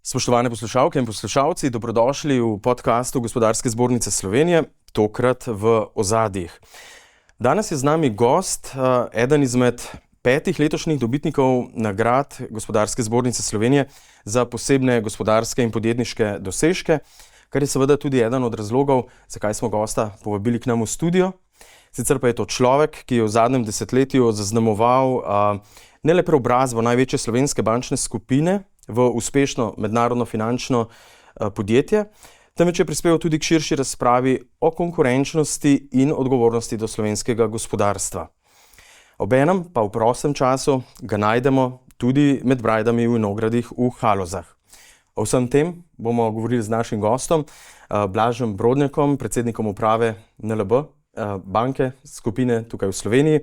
Spoštovane poslušalke in poslušalci, dobrodošli v podkastu Gospodarske zbornice Slovenije, tokrat v ozadjih. Danes je z nami gost, eden izmed 5 letošnjih dobitnikov nagrad Gospodarske zbornice Slovenije za posebne gospodarske in podjetniške dosežke, kar je seveda tudi eden od razlogov, zakaj smo gosta povabili k nam v studio. Sicer pa je to človek, ki je v zadnjem desetletju zaznamoval ne le preobrazbo največje slovenske bančne skupine v uspešno mednarodno finančno podjetje, temveč je prispeval tudi k širši razpravi o konkurenčnosti in odgovornosti do slovenskega gospodarstva. Obenem pa v prostem času ga najdemo tudi med brajdami v vinogradih v Halozah. O vsem tem bomo govorili z našim gostom, Blažem Brodnjakom, predsednikom uprave NLB banke skupine tukaj v Sloveniji.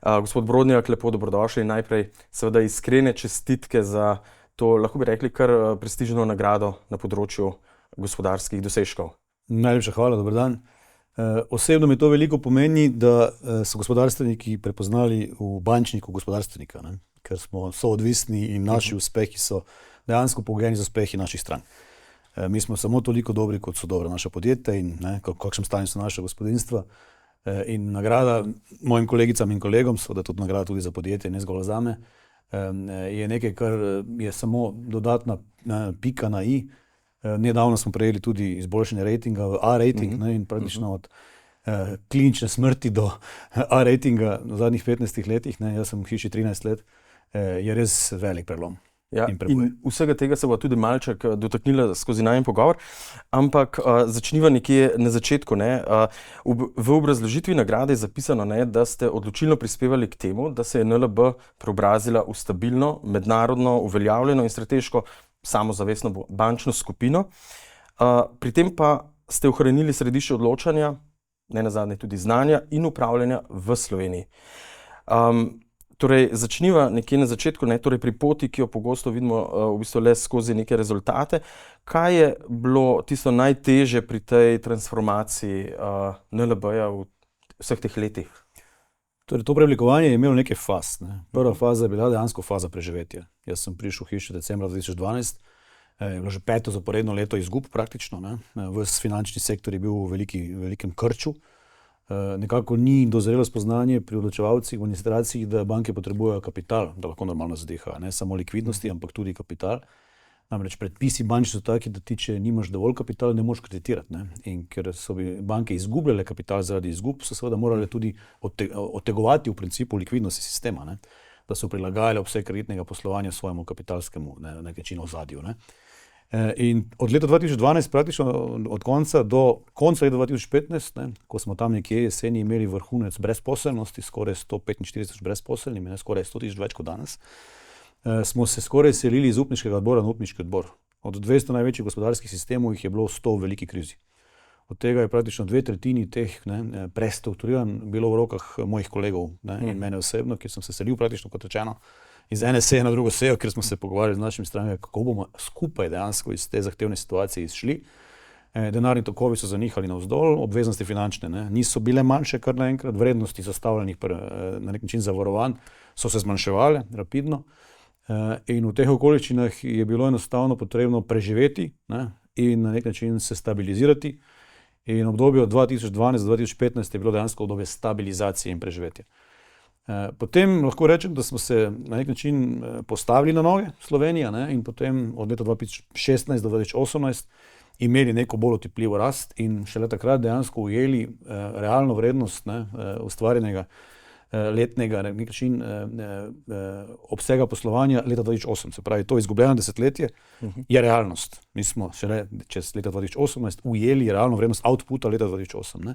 Gospod Brodnjak, lepo dobrodošli. Najprej seveda iskrene čestitke za to, lahko bi rekli, kar prestižno nagrado na področju gospodarskih dosežkov. Najlepša hvala, dober dan. Osebno mi to veliko pomeni, da so gospodarstveniki prepoznali v bančniku gospodarstvenika, ne? Ker smo soodvisni in naši uspehi so dejansko pogojeni z uspehi naših strank. Mi smo samo toliko dobri, kot so dobra naša podjetja in v kakšnem stanju so naša gospodinjstva. In nagrada mojim kolegicam in kolegom, seveda tudi nagrada tudi za podjetje, ne zgolj zame, je nekaj, kar je samo dodatna pika na i. Nedavno smo prejeli tudi izboljšanje ratinga v A-rating, in praktično od klinične smrti do A-ratinga v zadnjih 15 letih, jaz sem v hiši 13 let, je res velik prelom. Ja, in vsega tega se bo tudi malček dotaknila skozi najin pogovor, ampak začniva nekje na začetku. V obrazložitvi nagrade je zapisano, da ste odločilno prispevali k temu, da se je NLB preobrazila v stabilno, mednarodno, uveljavljeno in strateško samozavestno bančno skupino. Pri tem pa ste ohranili središče odločanja, nenazadnje tudi znanja in upravljanja v Sloveniji. Torej, začniva nekje na začetku, torej pri poti, ki jo pogosto vidimo v bistvu le skozi neke rezultate. Kaj je bilo tisto najtežje pri tej transformaciji NLB-ja v vseh teh letih? Torej, to preoblikovanje je imelo nekaj faz. Prva faza je bila dejansko faza preživetja. Jaz sem prišel v hišo decembra 2012, je bilo že 5. zaporedno leto izgub praktično. Ves finančni sektor je bil v velikem krču. Nekako ni dozrelo spoznanje pri odločevalcih v administraciji, da banke potrebujejo kapital, da lahko normalno zadehajo, ne samo likvidnosti, ampak tudi kapital. Namreč predpisi bančni so taki, da ti, če nimaš dovolj kapitala, ne moreš kreditirati. In ker so banke izgubljale kapital zaradi izgub, so seveda morale tudi odtegovati v principu likvidnosti sistema, da so prilagajale obseg kreditnega poslovanja svojemu kapitalskemu na nek način ozadju. In od leta 2012 praktično od konca do konca leta 2015, ko smo tam nekje jeseni imeli vrhunec brezposelnosti, skoraj 145 brezposelnih, skoraj 100 000 več kot danes, smo se skoraj selili iz upniškega odbora na upniški odbor. Od 200 največjih gospodarskih sistemov jih je bilo 100 v veliki krizi. Od tega je praktično 2/3 teh prestrukturiran bilo v rokah mojih kolegov in mene osebno, ki sem se selil praktično, kot rečeno, iz ene seje na drugo sejo, ker smo se pogovarjali z našimi strankami, kako bomo skupaj dejansko iz te zahtevne situacije izšli. Denarni tokovi so zanihali navzdol, obveznosti finančne niso bile manjše kar naenkrat, vrednosti zastavljenih na nek način zavarovanj so se zmanjševale rapidno. In v teh okoliščinah je bilo enostavno potrebno preživeti in na nek način se stabilizirati. In obdobje od 2012 do 2015 je bilo dejansko obdobje stabilizacije in preživetja. Potem lahko rečem, da smo se na nek način postavili na noge Slovenija in potem od leta 2016 do 2018 imeli neko bolj otipljivo rast in šele takrat dejansko ujeli realno vrednost ustvarjenega letnega na nek način obsega poslovanja leta 2008. Se pravi, to izgubljeno desetletje je realnost. Mi smo šele čez leta 2018 ujeli realno vrednost outputa leta 2008.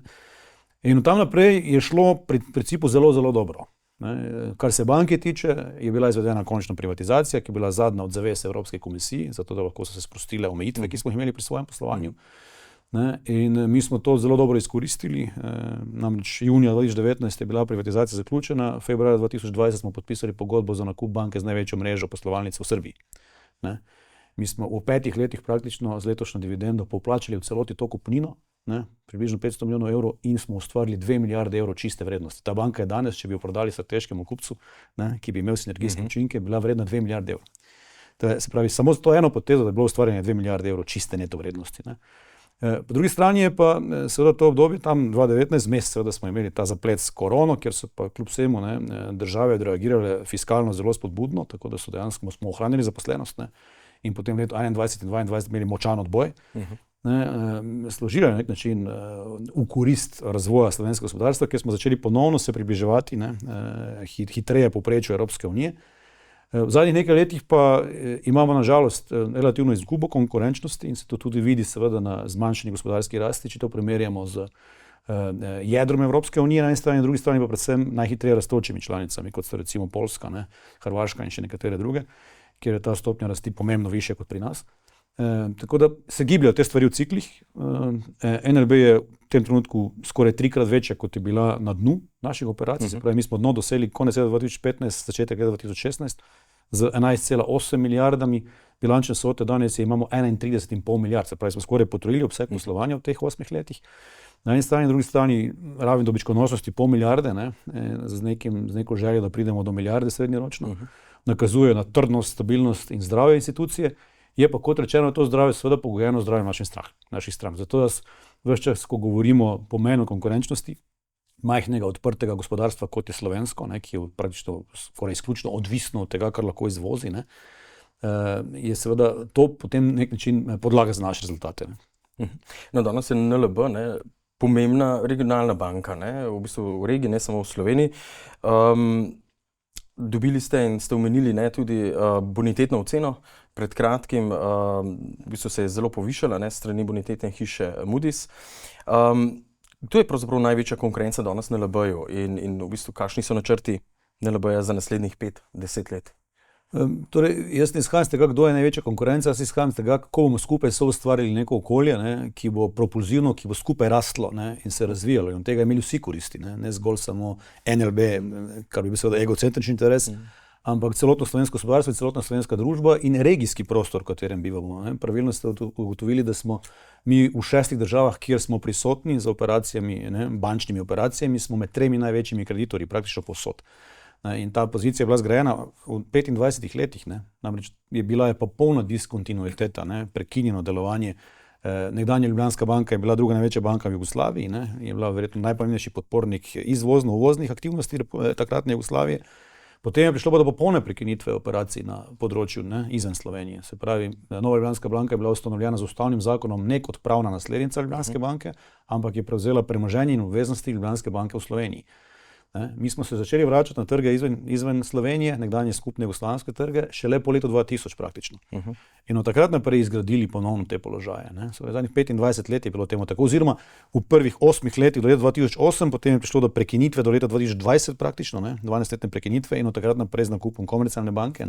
In od tam naprej je šlo pri principu zelo, zelo dobro. Kar se banke tiče, je bila izvedena končna privatizacija, ki je bila zadnja od zavez Evropske komisije, zato da lahko so se sprostile omejitve, ki smo jih imeli pri svojem poslovanju. In mi smo to zelo dobro izkoristili. Namreč junija 2019 je bila privatizacija zaključena, februarja 2020 smo podpisali pogodbo za nakup banke z največjo mrežo poslovalnic v Srbiji. Mi smo v 5 letih praktično z letošnjo dividendo poplačali v celoti to kupnino, približno 500 milijonov evrov, in smo ustvarili 2 milijarde evrov čiste vrednosti. Ta banka je danes, če bi jo prodali strateškemu kupcu, ki bi imel sinergijske učinke, bila vredna 2 milijarde evrov. Se pravi, samo to eno potezo, da je bilo ustvarjanje 2 milijarde evrov čiste neto vrednosti. Ne. Po drugi strani je pa seveda to obdobje, tam 2019 mesec, seveda smo imeli ta zaplet s korono, kjer so pa kljub vsemu države odreagirale fiskalno zelo spodbudno, tako da so dejansko smo ohranili zaposlenost, ne, in potem leto 2021 in 2022 imeli močan odboj. Složili na nek način v korist razvoja slovenskega gospodarstva, kjer smo začeli ponovno se približevati hitreje povprečju Evropske unije. V zadnjih nekaj letih pa imamo nažalost relativno izgubo konkurenčnosti in se to tudi vidi seveda na zmanjšanju gospodarski rasti, če to primerjamo z jedrom Evropske unije na eni strani, na drugi strani pa predvsem najhitreje rastočimi članicami, kot so recimo Poljska, Hrvaška in še nekatere druge, kjer je ta stopnja rasti pomembno višja kot pri nas. Tako da se gibljajo te stvari v ciklih. NLB je v tem trenutku skoraj 3-krat večja, kot je bila na dnu naših operacij. Se pravi, mi smo dno dosegli konec leta 2015, začetek leta 2016 z 11,8 milijardami bilančne vsote, danes imamo 31,5 milijard. Se pravi, smo skoraj potrojili obseg poslovanja v teh 8 letih. Na eni strani, na drugi strani raven dobičkonosnosti pol milijarde, z neko željo, da pridemo do milijarde srednjeročno. Nakazuje na trdnost, stabilnost in zdravje institucije. Je pa kot rečeno to zdravje seveda pogojeno zdravjem naših strank. Zato jaz ves čas, ko govorimo o pomenu konkurenčnosti majhnega odprtega gospodarstva, kot je slovensko, ki je praktično skoraj izključno odvisno od tega, kar lahko izvozi, je seveda to potem nek način podlaga za naše rezultate. No, danes je NLB pomembna regionalna banka, v bistvu v regiji, ne samo v Sloveniji. Dobili ste in ste omenili tudi bonitetno oceno. Pred kratkim v bistvu se je zelo povišala strani bonitetne hiše Moody's. Kdo je pravzaprav največja konkurenca danes NLB-ju in v bistvu kakšni so načrti NLB-ja za naslednjih 5-10 let? Torej, jaz ne izhajam z tega, kdo je največja konkurenca, jaz izhajam z tega, kako bomo skupaj soustvarili neko okolje, ki bo propulzivno, ki bo skupaj rastlo in se razvijalo. In od tega imeli vsi koristi, ne zgolj samo NLB, kar bi bil seveda egocentrični interes, ampak celotno slovensko gospodarstvo in celotna slovenska družba in regijski prostor, v katerem bivamo. Pravilno ste ugotovili, da smo mi v 6 državah, kjer smo prisotni z operacijami, bančnimi operacijami, smo med 3 največjimi kreditorji, praktično povsod. In ta pozicija je bila zgrajena v 25 letih, namreč je bila popolna diskontinuiteta, prekinjeno delovanje. Nekdanja Ljubljanska banka je bila druga največja banka v Jugoslaviji, je bila verjetno najpomembnejši podpornik izvozno-uvoznih aktivnosti takratne Jugoslavije. Potem je prišlo do popolne prekinitve operacij na področju izven Slovenije. Se pravi, Nova Ljubljanska banka je bila ustanovljena z ustavnim zakonom ne kot pravna naslednica Ljubljanske banke, ampak je prevzela premoženje in obveznosti Ljubljanske banke v Sloveniji. Mi smo se začeli vračati na trge izven Slovenije, nekdanje skupne jugoslovanske trge, šele po letu 2000 praktično. In od takrat naprej izgradili ponovno te položaje. Zadnjih 25 let je bilo temu tako, oziroma v prvih 8 letih do leta 2008, potem je prišlo do prekinitve do leta 2020 praktično, 12-letne prekinitve in od takrat naprej z nakupom Komercialne banke,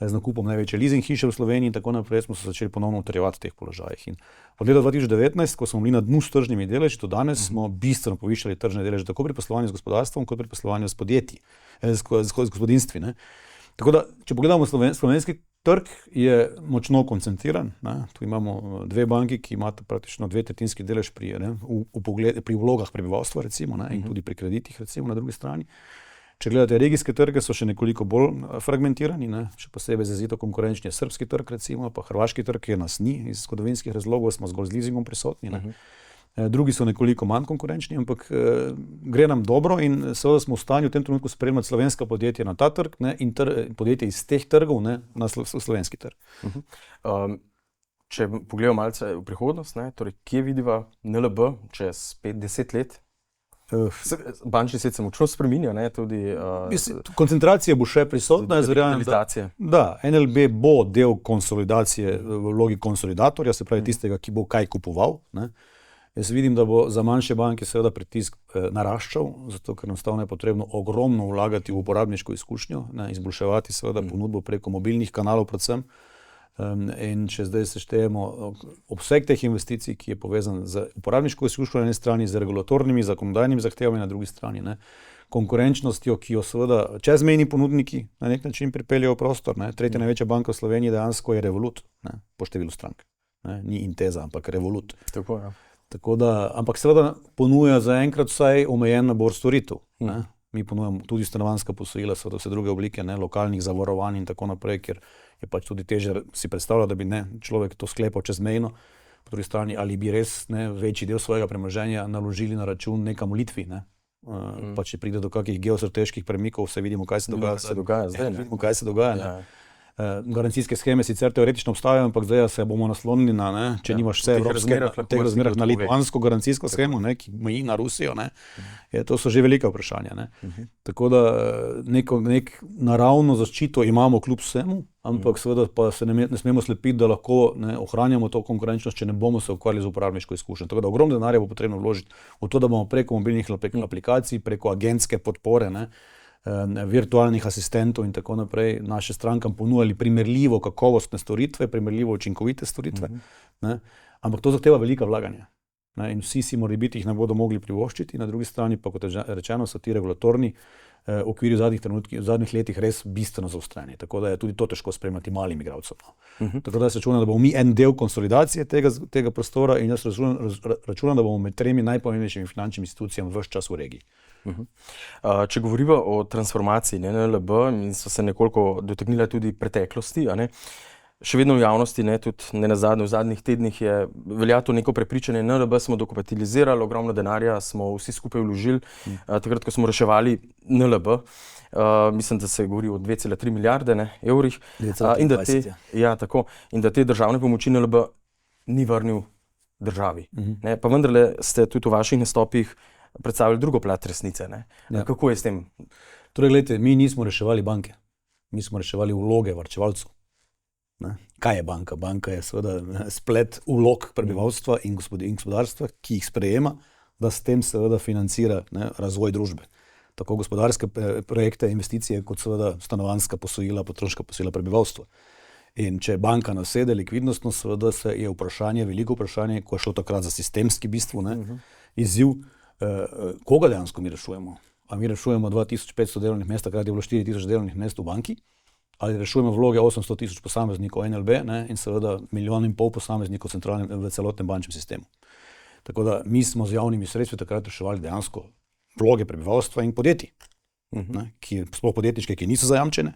z nakupom največje leasing hiše v Sloveniji in tako naprej smo se začeli ponovno utrjevati v teh položajih. In od leta 2019, ko smo bili na dnu s tržnimi deleži, do danes smo bistveno povišali tržne deleže tako pri poslovanju z gospodarstvom, kot pri poslovanju s podjetji, z gospodinstvi. Tako da, če pogledamo slovenski trg, je močno koncentriran. Tu imamo 2 banki, ki imata praktično 2/3 delež pri vlogah prebivalstva recimo, in tudi pri kreditih recimo na drugi strani. Če gledate regijske trge, so še nekoliko bolj fragmentirani, še posebej izrazito konkurenčni je srbski trg recimo, pa hrvaški trg, kjer nas ni iz zgodovinskih razlogov, smo zgolj z leasingom prisotni. Drugi so nekoliko manj konkurenčni, ampak gre nam dobro in seveda smo v stanju v tem trenutku spremljati slovenska podjetja na ta trg in podjetje iz teh trgov na slovenski trg. Če pogledamo malce v prihodnost, torej kje vidiva NLB čez 5-10 let? Bančni svet se močno spreminja, tudi koncentracija bo še prisotna, jaz verjamem, da NLB bo del konsolidacije v vlogi konsolidatorja, se pravi tistega, ki bo kaj kupoval. Jaz vidim, da bo za manjše banke seveda pritisk naraščal, zato ker enostavno je potrebno ogromno vlagati v uporabniško izkušnjo, izboljševati seveda ponudbo preko mobilnih kanalov predvsem. In če zdaj seštejemo obseg teh investicij, ki je povezan z uporabniško izkušnjo na eni strani, z regulatornimi, zakonodajnimi zahtevami na drugi strani, konkurenčnostjo, ki jo seveda čezmejni ponudniki na nek način pripeljejo v prostor. Tretja največja banka v Sloveniji dejansko je Revolut, po številu strank. Ni Intesa, ampak Revolut. Tako, ja. Tako da, ampak seveda ponuja zaenkrat vsaj omejen nabor storitev. Mi ponujamo tudi stanovanjska posojila, seveda vse druge oblike, ne, lokalnih zavarovanj in tako naprej, ker je pač tudi težje si predstavljati, da bi človek to sklepal čezmejno, po drugi strani ali bi res večji del svojega premoženja naložili na račun nekam v Litvi, pa če pride do kakih geostrateških premikov, vse vidimo, kaj se dogaja. Vidimo, kaj se dogaja. Garancijske sheme sicer teoretično obstajajo, ampak zdaj se bomo naslonili na, če nimaš vse v teh razmerah na litvansko garancijsko shemo, ki meji na Rusijo, to so že velika vprašanja. Tako da nek naravno zaščito imamo kljub vsemu, ampak seveda pa se ne smemo slepiti, da lahko ohranjamo to konkurenčnost, če ne bomo se ukvarjali z uporabniško izkušnjo. Tako da ogromno denarja bo potrebno vložiti v to, da bomo preko mobilnih aplikacij, preko agentske podpore, virtualnih asistentov in tako naprej naše strankam ponujali primerljivo kakovostne storitve, primerljivo učinkovite storitve, ampak to zahteva velika vlaganja. In vsi si morebiti jih ne bodo mogli privoščiti, na drugi strani pa, kot je rečeno, so ti regulatorni okviri v zadnjih letih res bistveno zaostreni, tako da je tudi to težko spremljati malim igralcem. Tako da se računam, da bomo mi en del konsolidacije tega prostora in jaz računam, da bomo med 3 najpomembnejšimi finančnimi institucijami ves čas v regiji. Če govorimo o transformaciji NLB in so se nekoliko dotaknila tudi preteklosti, še vedno v javnosti, tudi ne nazadnje v zadnjih tednih velja to neko prepričanje, NLB smo dokapitalizirali, ogromno denarja smo vsi skupaj vložili, takrat, ko smo reševali NLB, mislim, da se govori o 2,3 milijarde evrih, in da te državne pomoči NLB ni vrnil državi. Pa vendarle ste tudi v vaših nastopih predstavili drugo plat resnice. Kako je s tem? Torej, gledajte, mi nismo reševali banke, mi smo reševali vloge varčevalcev. Kaj je banka? Banka je seveda splet vlog prebivalstva in gospodarstva, ki jih sprejema, da s tem seveda financira razvoj družbe. Tako gospodarske projekte, investicije, kot seveda stanovanjska posojila, potrošniška posojila prebivalstva. In če banka nasede likvidnostno, seveda se je veliko vprašanje, ko je šlo takrat za sistemski bistvu, izziv, koga dejansko mi rešujemo? A mi rešujemo 2500 delovnih mest, takrat je bilo 4000 delovnih mest v banki, ali rešujemo vloge 800 000 posameznikov NLB in seveda 1,5 milijona posameznikov v celotnem bančnem sistemu. Tako da mi smo z javnimi sredstvi takrat reševali dejansko vloge prebivalstva in podjetij, sploh podjetniške, ki niso zajamčene,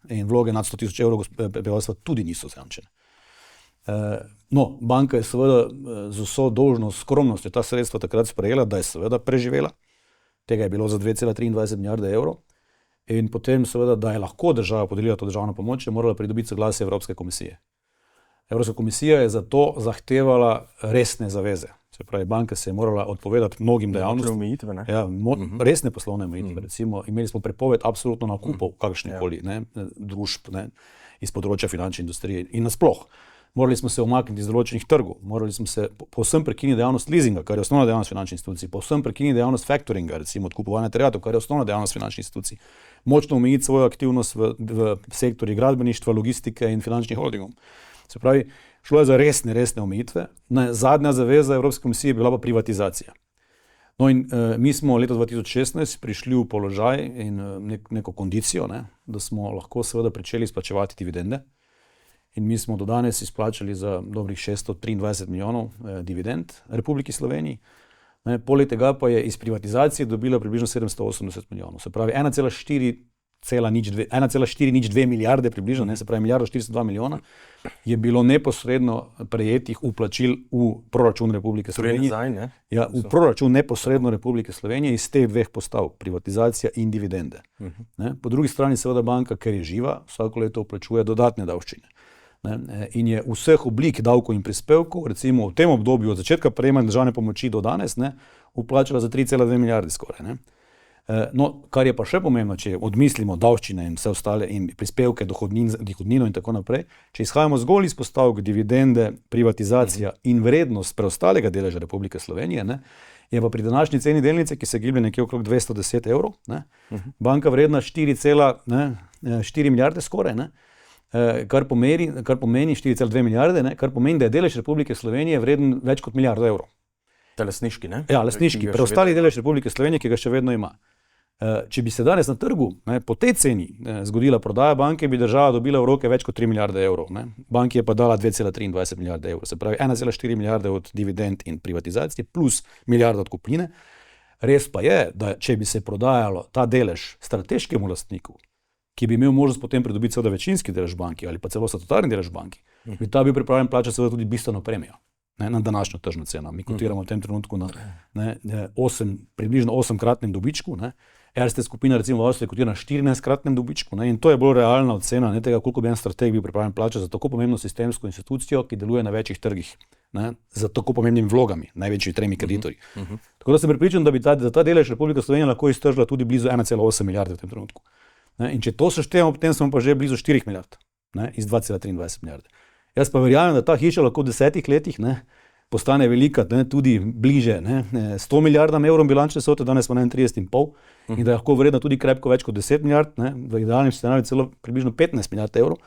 in vloge nad 100 000 evrov prebivalstva tudi niso zajamčene. Banka je seveda z vso dolžno skromnostjo ta sredstva takrat sprejela, da je seveda preživela, tega je bilo za 2,23 milijarde evrov, in potem seveda, da je lahko država podelila to državno pomoč, je morala pridobiti soglasje Evropske komisije. Evropska komisija je zato zahtevala resne zaveze. Se pravi, banka se je morala odpovedati mnogim dejavnostim. Resne poslovne omejitve. Recimo, imeli smo prepoved absolutno nakupov kakršnekoli družb iz področja finančne industrije in nasploh. Morali smo se umakniti iz določenih trgov, morali smo se povsem prekiniti dejavnost leasinga, kar je osnovna dejavnost finančnih institucij, povsem prekiniti dejavnost factoringa, recimo odkupovanja terjatev, kar je osnovna dejavnost finančnih institucij, močno omejiti svojo aktivnost v sektorju gradbeništva, logistike in finančnih holdingov. Se pravi, šlo je za resne omejitve. Zadnja zaveza Evropske komisije je bila pa privatizacija. In mi smo leta 2016 prišli v položaj in neko kondicijo, da smo lahko seveda pričeli izplačevati dividende. In mi smo do danes izplačali za dobrih 623 milijonov dividend Republiki Sloveniji. Poleg tega pa je iz privatizacije dobila približno 780 milijonov. Se pravi 1,402 milijarde približno, se pravi milijardo 402 milijona, je bilo neposredno prejetih vplačil v proračun Republike Slovenije. V proračun neposredno Republike Slovenije iz teh dveh postavk, privatizacija in dividende. Po drugi strani seveda banka, ker je živa, vsako leto vplačuje dodatne davščine. In je vseh oblik davkov in prispevkov, recimo v tem obdobju od začetka prejemanja državne pomoči do danes, vplačala za 3,2 milijarde skoraj. Kar je pa še pomembno, če odmislimo davščine in vse ostale in prispevke, dohodnino in tako naprej, če izhajamo zgolj iz postavk dividende, privatizacija in vrednost preostalega deleža Republike Slovenije, je pa pri današnji ceni delnice, ki se giblje nekje okrog 210 evrov, banka vredna 4,4 milijarde skoraj, kar pomeni 4,2 milijarde, kar pomeni, da je delež Republike Slovenije vreden več kot milijardo evrov. Ta lastniški, ne? Ja, lastniški, preostali delež Republike Slovenije, ki ga še vedno ima. Če bi se danes na trgu po tej ceni zgodila prodaja banke, bi država dobila v roke več kot 3 milijarde evrov. Banki je pa dala 2,23 milijarde evrov, se pravi 1,4 milijarde od dividend in privatizacije plus milijarda od kupnine. Res pa je, da če bi se prodajalo ta delež strateškemu lastniku, ki bi imel možnost potem pridobiti seveda večinski delež banki ali pa celo statutarni delež banki, bi ta bil pripravljen plačati seveda tudi bistveno premijo, ne, na današnjo tržno ceno. Mi kotiramo v tem trenutku na približno 8-kratnem dobičku, ne. Erste skupina recimo v Avstriji kotira na 14-kratnem dobičku, ne, in to je bolj realna ocena, ne, tega, koliko bi en strateg bil pripravljen plačati za tako pomembno sistemsko institucijo, ki deluje na večjih trgih, ne, za tako pomembnimi vlogami, največji 3 kreditorji. Tako da sem prepričan, da bi ta delež Republika Slovenija lahko iztržila tudi blizu 1,8 milijarde v tem trenutku. Ne, in če to seštejemo, potem smo pa že blizu 4 milijard, ne, iz 2,23 milijarde. Jaz pa verjamem, da ta hiša lahko v 10 letih, ne, postane velika, ne, tudi bliže, ne, 100 milijardam evrov bilančne vsote, danes smo na 31,5 in da je lahko vredna tudi krepko več kot 10 milijard, ne, v idealnem scenariju celo približno 15 milijard evrov,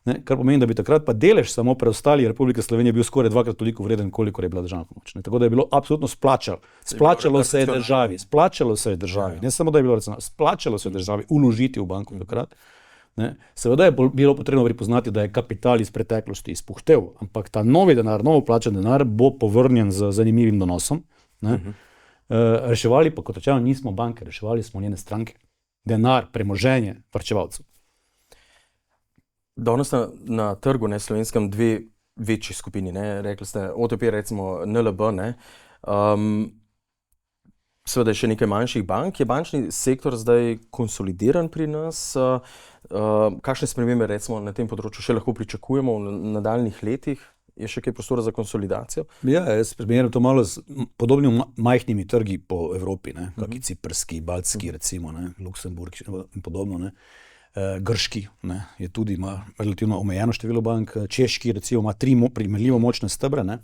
ne, kar pomeni, da bi takrat pa delež samo preostali Republike Slovenije bil skoraj 2-krat toliko vreden, koliko je bila državna pomoč. Ne. Tako da je bilo absolutno splačalo se je državi, ne samo da je bilo racionalno, splačalo se je državi uložiti v banko takrat. Ne. Seveda je bilo potrebno pripoznati, da je kapital iz preteklosti izpuhtel, ampak ta novi denar, novo plačan denar bo povrnjen z zanimivim donosom. Ne. Reševali pa, kot rečeno, nismo banke, reševali smo njene stranke. Denar, premoženje varčevalcev. Danes na trgu, ne, slovenskem, dve večji skupini, ne, rekli ste OTP, recimo NLB, ne. Seveda je še nekaj manjših bank. Je bančni sektor zdaj konsolidiran pri nas? Kakšne spremembe recimo na tem področju še lahko pričakujemo v nadaljnjih letih? Je še kaj prostora za konsolidacijo? Ja, jaz primerjam to malo z podobnimi majhnimi trgi po Evropi, ne, kaki ciprski, baltski, recimo, ne, Luksemburg in podobno, ne. Grški, ne, je tudi ima relativno omejeno število bank, češki recimo ima 3 primerljivo močne stebre, ne.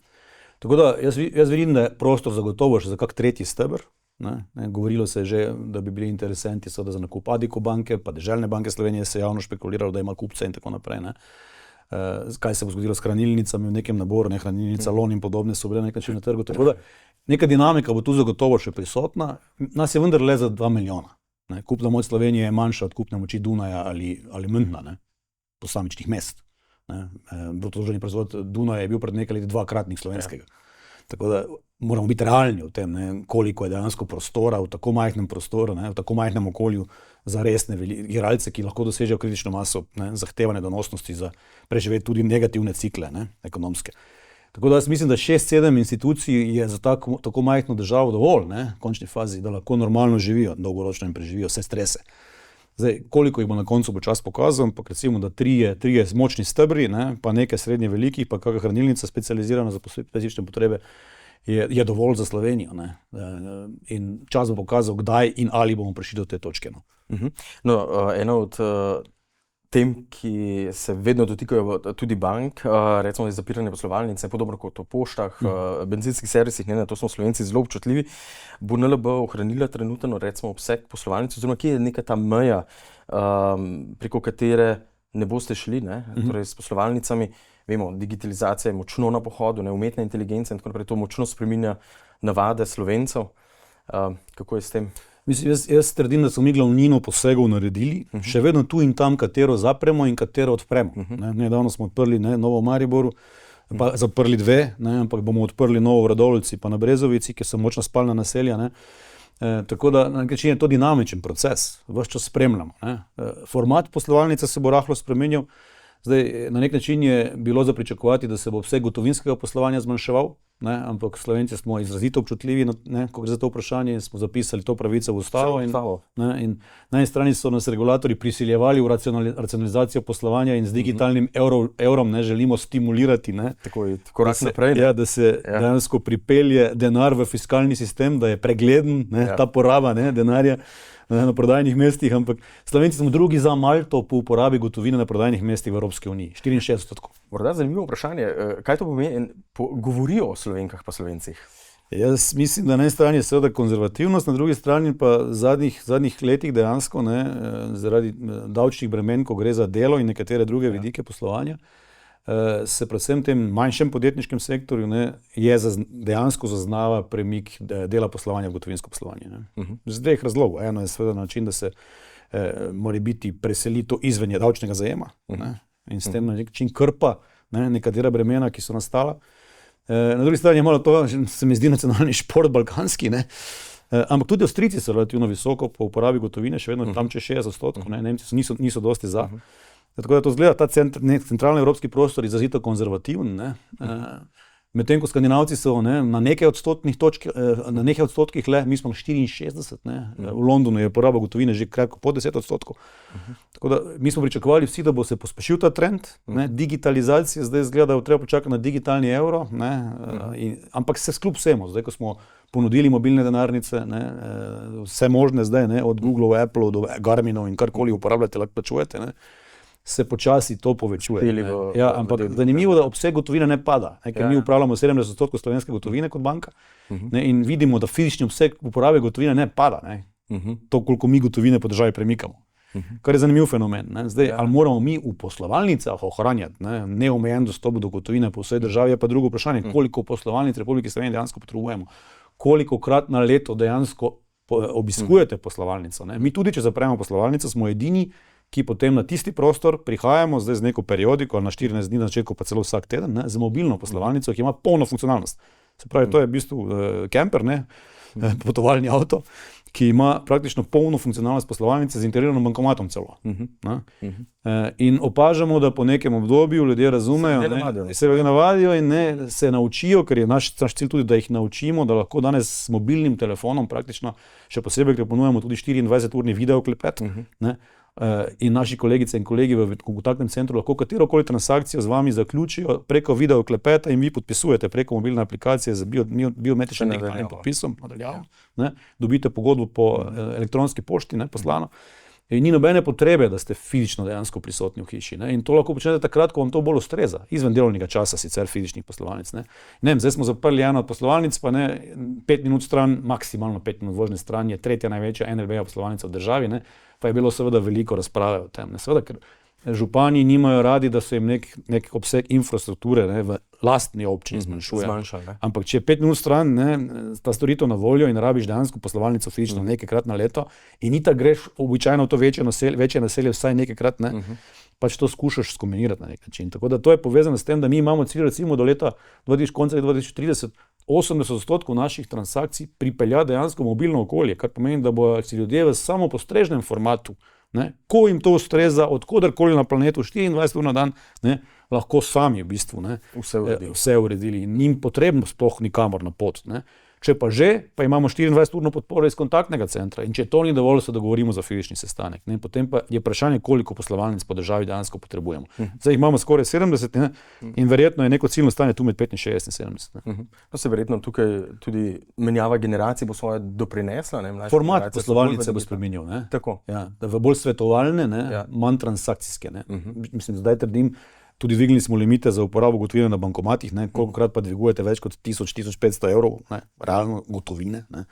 Tako da jaz vidim, da je prostor zagotovo še za kak tretji steber. Ne. Govorilo se je že, da bi bili interesenti seveda za nakup Addiko banke, pa Deželne banke Slovenije se javno špekuliralo, da ima kupce in tako naprej. Ne. Kaj se bo zgodilo s hranilnicami v nekem naboru, ne, hranilnica Lon in podobne so bile na nek način na trgu. Tako da neka dinamika bo tu zagotovo še prisotna. Nas je vendar le za 2 milijona. Ne. Kupna moč Slovenije je manjša od kupne moči Dunaja ali Münchna, ne, posamičnih mest. Bruto družbeni proizvod Dunaja je bil pred nekaj leti 2-kratnik slovenskega. Tako da moramo biti realni v tem, ne, koliko je dejansko prostora v tako majhnem prostoru, ne, v tako majhnem okolju za resne igralce, ki lahko dosežejo kritično maso, ne, zahtevane donosnosti za preživeti tudi negativne cikle, ne, ekonomske. Tako da jaz mislim, da 6-7 institucij je za tako majhno državo dovolj, ne, v končni fazi, da lahko normalno živijo, dolgoročno in preživijo vse strese. Zdaj, koliko jih bo na koncu čas pokazal, ampak recimo, da trije močni stebri, ne, pa nekaj srednje velikih, pa kakšna hranilnica specializirana za specifične potrebe, je dovolj za Slovenijo. Ne. In čas bo pokazal, kdaj in ali bomo prišli do te točke. No. No, ena od tem, ki se vedno dotikajo tudi bank, recimo iz zapiranja poslovalnice, podobno kot o poštah, bencinskih servisih, ne, na to smo Slovenci zelo občutljivi, bo NLB ohranila trenutno recimo obseg poslovalnic, oziroma kje je neka ta meja, preko katere ne boste šli, ne, torej s poslovalnicami. Vemo, digitalizacija je močno na pohodu, ne, umetna inteligenca in tako naprej, to močno spreminja navade Slovencev. Kako je s tem? Mislim, jaz trdim, da so mi glavnino posegov naredili, še vedno tu in tam, katero zapremo in katero odpremo. Nedavno smo odprli Novo v Mariboru, pa zaprli 2, ne, ampak bomo odprli Novo v Radovljici pa na Brezovici, ki so močno spalna naselja. Ne. Tako da na nekaj je to dinamičen proces, ves čas spremljamo. Ne. Format poslovalnice se bo rahlo spremenjal. Zdaj, na nek način je bilo za pričakovati, da se bo vse gotovinskega poslovanja zmanjševal, ne, ampak Slovenci smo izrazito občutljivi, ne, ko gre za to vprašanje, in smo zapisali to pravico v ustavo. In na eni strani so nas regulatorji prisiljevali v racionalizacijo poslovanja in z digitalnim evrom ne želimo stimulirati. Ne, korak naprej. Ja, da se dejansko pripelje denar v fiskalni sistem, da je pregleden, ne, ta poraba, ne, denarja na prodajnih mestih, ampak Slovenci smo drugi za Malto po uporabi gotovine na prodajnih mestih v Evropski uniji, 64%. Morda zanimivo vprašanje, kaj to pomeni, govorijo o Slovenkah pa Slovencih? Jaz mislim, da na eni strani je seveda konzervativnost, na drugi strani pa zadnjih letih dejansko, ne, zaradi davčnih bremen, ko gre za delo in nekatere druge vidike poslovanja, se predvsem tem manjšem podjetniškem sektorju, ne, dejansko zaznava premik dela poslovanja v gotovinsko poslovanje. Ne. Z 2 razlogov. Eno je seveda način, da se mora biti preseli to izven davčnega zajema, ne, in s tem na nek način krpa, ne, nekatera bremena, ki so nastala. Na drugi strani je malo to, se mi zdi, nacionalni šport balkanski, ne. Ampak tudi Avstrijci so relativno visoko po uporabi gotovine, še vedno tam čez 60%, ne, Nemci niso dosti za. Tako da to zgleda, ta centralni evropski prostor je izrazito konzervativen, ne. Medtem ko Skandinavci so na nekaj odstotkih le, mi smo na 64, ne. V Londonu je poraba gotovine že krepko pod 10%. Tako da mi smo pričakovali vsi, da bo se pospešil ta trend, ne, digitalizacija, zdaj izgleda, da bo treba počakati na digitalni evro, ne, ampak se skljub vsemu, zdaj ko smo ponudili mobilne denarnice, ne, vse možne zdaj, ne, od Google, Apple do Garminov in karkoli uporabljate, lahko plačujete, ne, se počasi to povečuje. Ja, ampak zanimivo, da obseg gotovine ne pada, ne, ker mi upravljamo 70% slovenske gotovine kot banka, ne, in vidimo, da fizični obseg uporabe gotovine ne pada, ne, to, koliko mi gotovine po državi premikamo. Kar je zanimiv fenomen. Ne. Zdaj, ali moramo mi v poslovalnicah ohranjati neomejen dostop do gotovine po vsej državi, je pa drugo vprašanje, koliko poslovalnic Republike Slovenije dejansko potrebujemo, kolikokrat na leto dejansko obiskujete poslovalnico. Ne. Mi tudi, če zapremo poslovalnico, smo edini, ki potem na tisti prostor prihajamo zdaj z neko periodiko, na 14 dni na začetku, pa celo vsak teden, ne, z mobilno poslovalnico, ki ima polno funkcionalnost. Se pravi, to je v bistvu kemper, ne, potovalni avto, ki ima praktično polno funkcionalnost poslovalnice z integriranim bankomatom celo. In opažamo, da po nekem obdobju ljudje razumejo, se navadijo in ne, se naučijo, ker je naš cilj tudi, da jih naučimo, da lahko danes s mobilnim telefonom praktično, še posebej, ker ponujamo tudi 24-urni videoklepet, ne, in naši kolegice in kolegi v kontaktnem centru lahko katerokoli transakcijo z vami zaključijo preko videoklepeta in vi podpisujete preko mobilne aplikacije z biometričnim podpisom, dobite pogodbo po elektronski pošti, ne, poslano. In ni nobene potrebe, da ste fizično dejansko prisotni v hiši, ne. In to lahko počnete takrat, ko vam to bolj ustreza, izven delovnega časa sicer fizičnih poslovalnic, ne. Ne vem, zdaj smo zaprli eno od poslovalnic, pa ne, 5 minut stran, maksimalno 5 minut vožnje stran je tretja največja NLB poslovalnica v državi, ne. Pa je bilo seveda veliko razprave o tem, ne. Seveda, ker župani nimajo radi, da se jim nek obseg infrastrukture, ne, v lastni občini zmanjšuje. Ampak če je 5 minut stran, ne, ta storitev na voljo in rabiš dejansko poslovalnico fizično nekajkrat na leto in itak greš običajno v to večje naselje vsaj nekajkrat, ne, pač to skušaš skombinirati na nek način. Tako da to je povezano s tem, da mi imamo cilj recimo do leta konca 2030 80% naših transakcij pripelja dejansko mobilno okolje, kar pomeni, da bodo si ljudje v samopostrežnem formatu, ne, ko jim to ustreza, od koderkoli na planetu, 24 ur na dan, ne, lahko sami v bistvu, ne, vse uredili in njim potrebno sploh nikamor na pot, ne. Če pa že, pa imamo 24-urno podporo iz kontaktnega centra in če to ni dovolj, se dogovorimo za fizični sestanek, ne. Potem pa je vprašanje, koliko poslovalnic po državi dejansko potrebujemo. Zdaj imamo skoraj 70, ne, in verjetno je neko ciljno stanje tu med 65 in 70. Ne. To se verjetno tukaj tudi menjava generacij bo svoje doprinesla, ne. Format poslovalnice bo spremenil, ne. Tako. Ja, v bolj svetovalne, ne, manj transakcijske, ne. Mislim, zdaj trdim, tudi dvignili smo limite za uporabo gotovine na bankomatih, ne, kolikokrat pa dvigujete več kot 1000-1500 evrov, ne, realno gotovine, ne.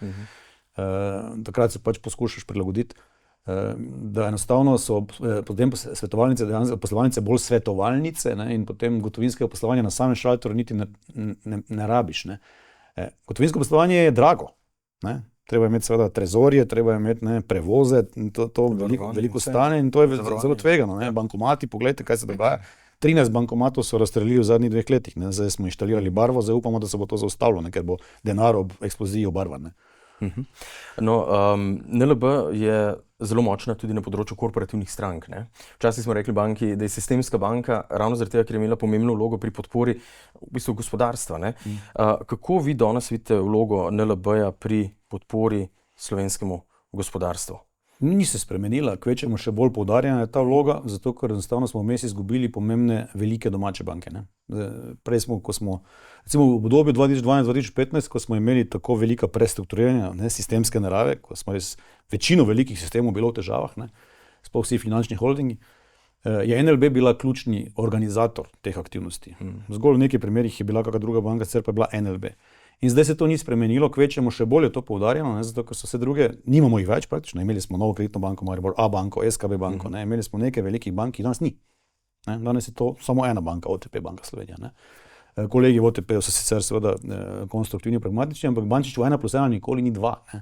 Takrat se pač poskušaš prilagoditi, da enostavno so potem poslovalnice bolj svetovalnice, ne, in potem gotovinskega poslovanja na samem šalteru niti ne rabiš, ne. Gotovinsko poslovanje je drago, ne. Treba imeti seveda trezorje, treba imeti, ne, prevoze, to veliko stane in to je zelo tvegano, ne. Bankomati, poglejte, kaj se dogaja. 13 bankomatov so razstrelili v zadnjih 2 letih, ne. Zdaj smo inštalirali barvo, zdaj upamo, da se bo to zaustavilo, ne, ker bo denar ob eksploziji obarvan, ne. No, NLB je zelo močna tudi na področju korporativnih strank, ne. Včasih smo rekli banki, da je sistemska banka ravno zaradi tega, ker je imela pomembno vlogo pri podpori v bistvu gospodarstva, ne. Kako vi danes vidite vlogo NLB-ja pri podpori slovenskemu gospodarstvu? Ni se spremenila, kvečemo še bolj poudarjena je ta vloga, zato ker enostavno smo vmes izgubili pomembne velike domače banke, ne. Prej smo, ko smo, recimo v obdobju 2012-2015, ko smo imeli tako velika prestrukturiranja, ne, sistemske narave, ko smo res večino velikih sistemov bilo v težavah, ne, sploh vsi finančni holdingi, je NLB bila ključni organizator teh aktivnosti. Zgolj v nekaj primerih je bila kakšna druga banka, sicer pa je bila NLB. In zdaj se to ni spremenilo, kvečemo še bolje to poudarjeno, ne, zato ker so vse druge, nimamo jih več praktično, imeli smo Novo kreditno banko, Maribor, A banko, SKB banko, ne, imeli smo nekaj velikih bank, ki danes ni. Ne, danes je to samo ena banka, OTP Banka Slovenija, ne. Kolegi v OTP-ju so sicer seveda konstruktivni, pragmatični, ampak bančiču 1+1 nikoli ni 2, ne.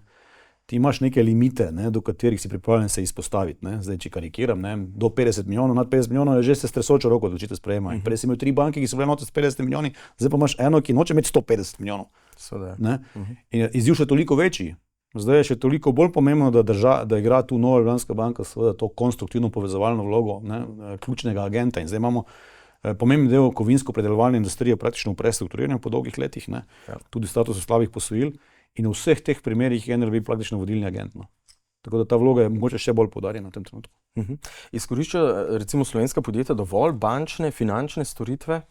Ti imaš neke limite, ne, do katerih si pripravljen se izpostaviti, ne. Zdaj, če karikiram, ne, do 50 milijonov, nad 50 milijonov je že se stresočo roko odločitev sprejema. In prej si imel 3 banke, ki so bile noter s 50 milijoni, zdaj pa imaš eno, ki noče imeti 150 milijonov. Ne. In izziv še toliko večji, Zdaj je še toliko bolj pomembno, da igra tu Nova Ljubljanska banka seveda to konstruktivno povezovalno vlogo, ne, ključnega agenta. In zdaj imamo pomemben del kovinsko-predelovalne industrije praktično v prestrukturiranju po dolgih letih, ne, tudi statusu slabih posojil, in v vseh teh primerih je NLB praktično vodilni agent. No. Tako da ta vloga je mogoče še bolj poudarjena v tem trenutku. Izkorišča recimo slovenska podjetja dovolj bančne, finančne storitve,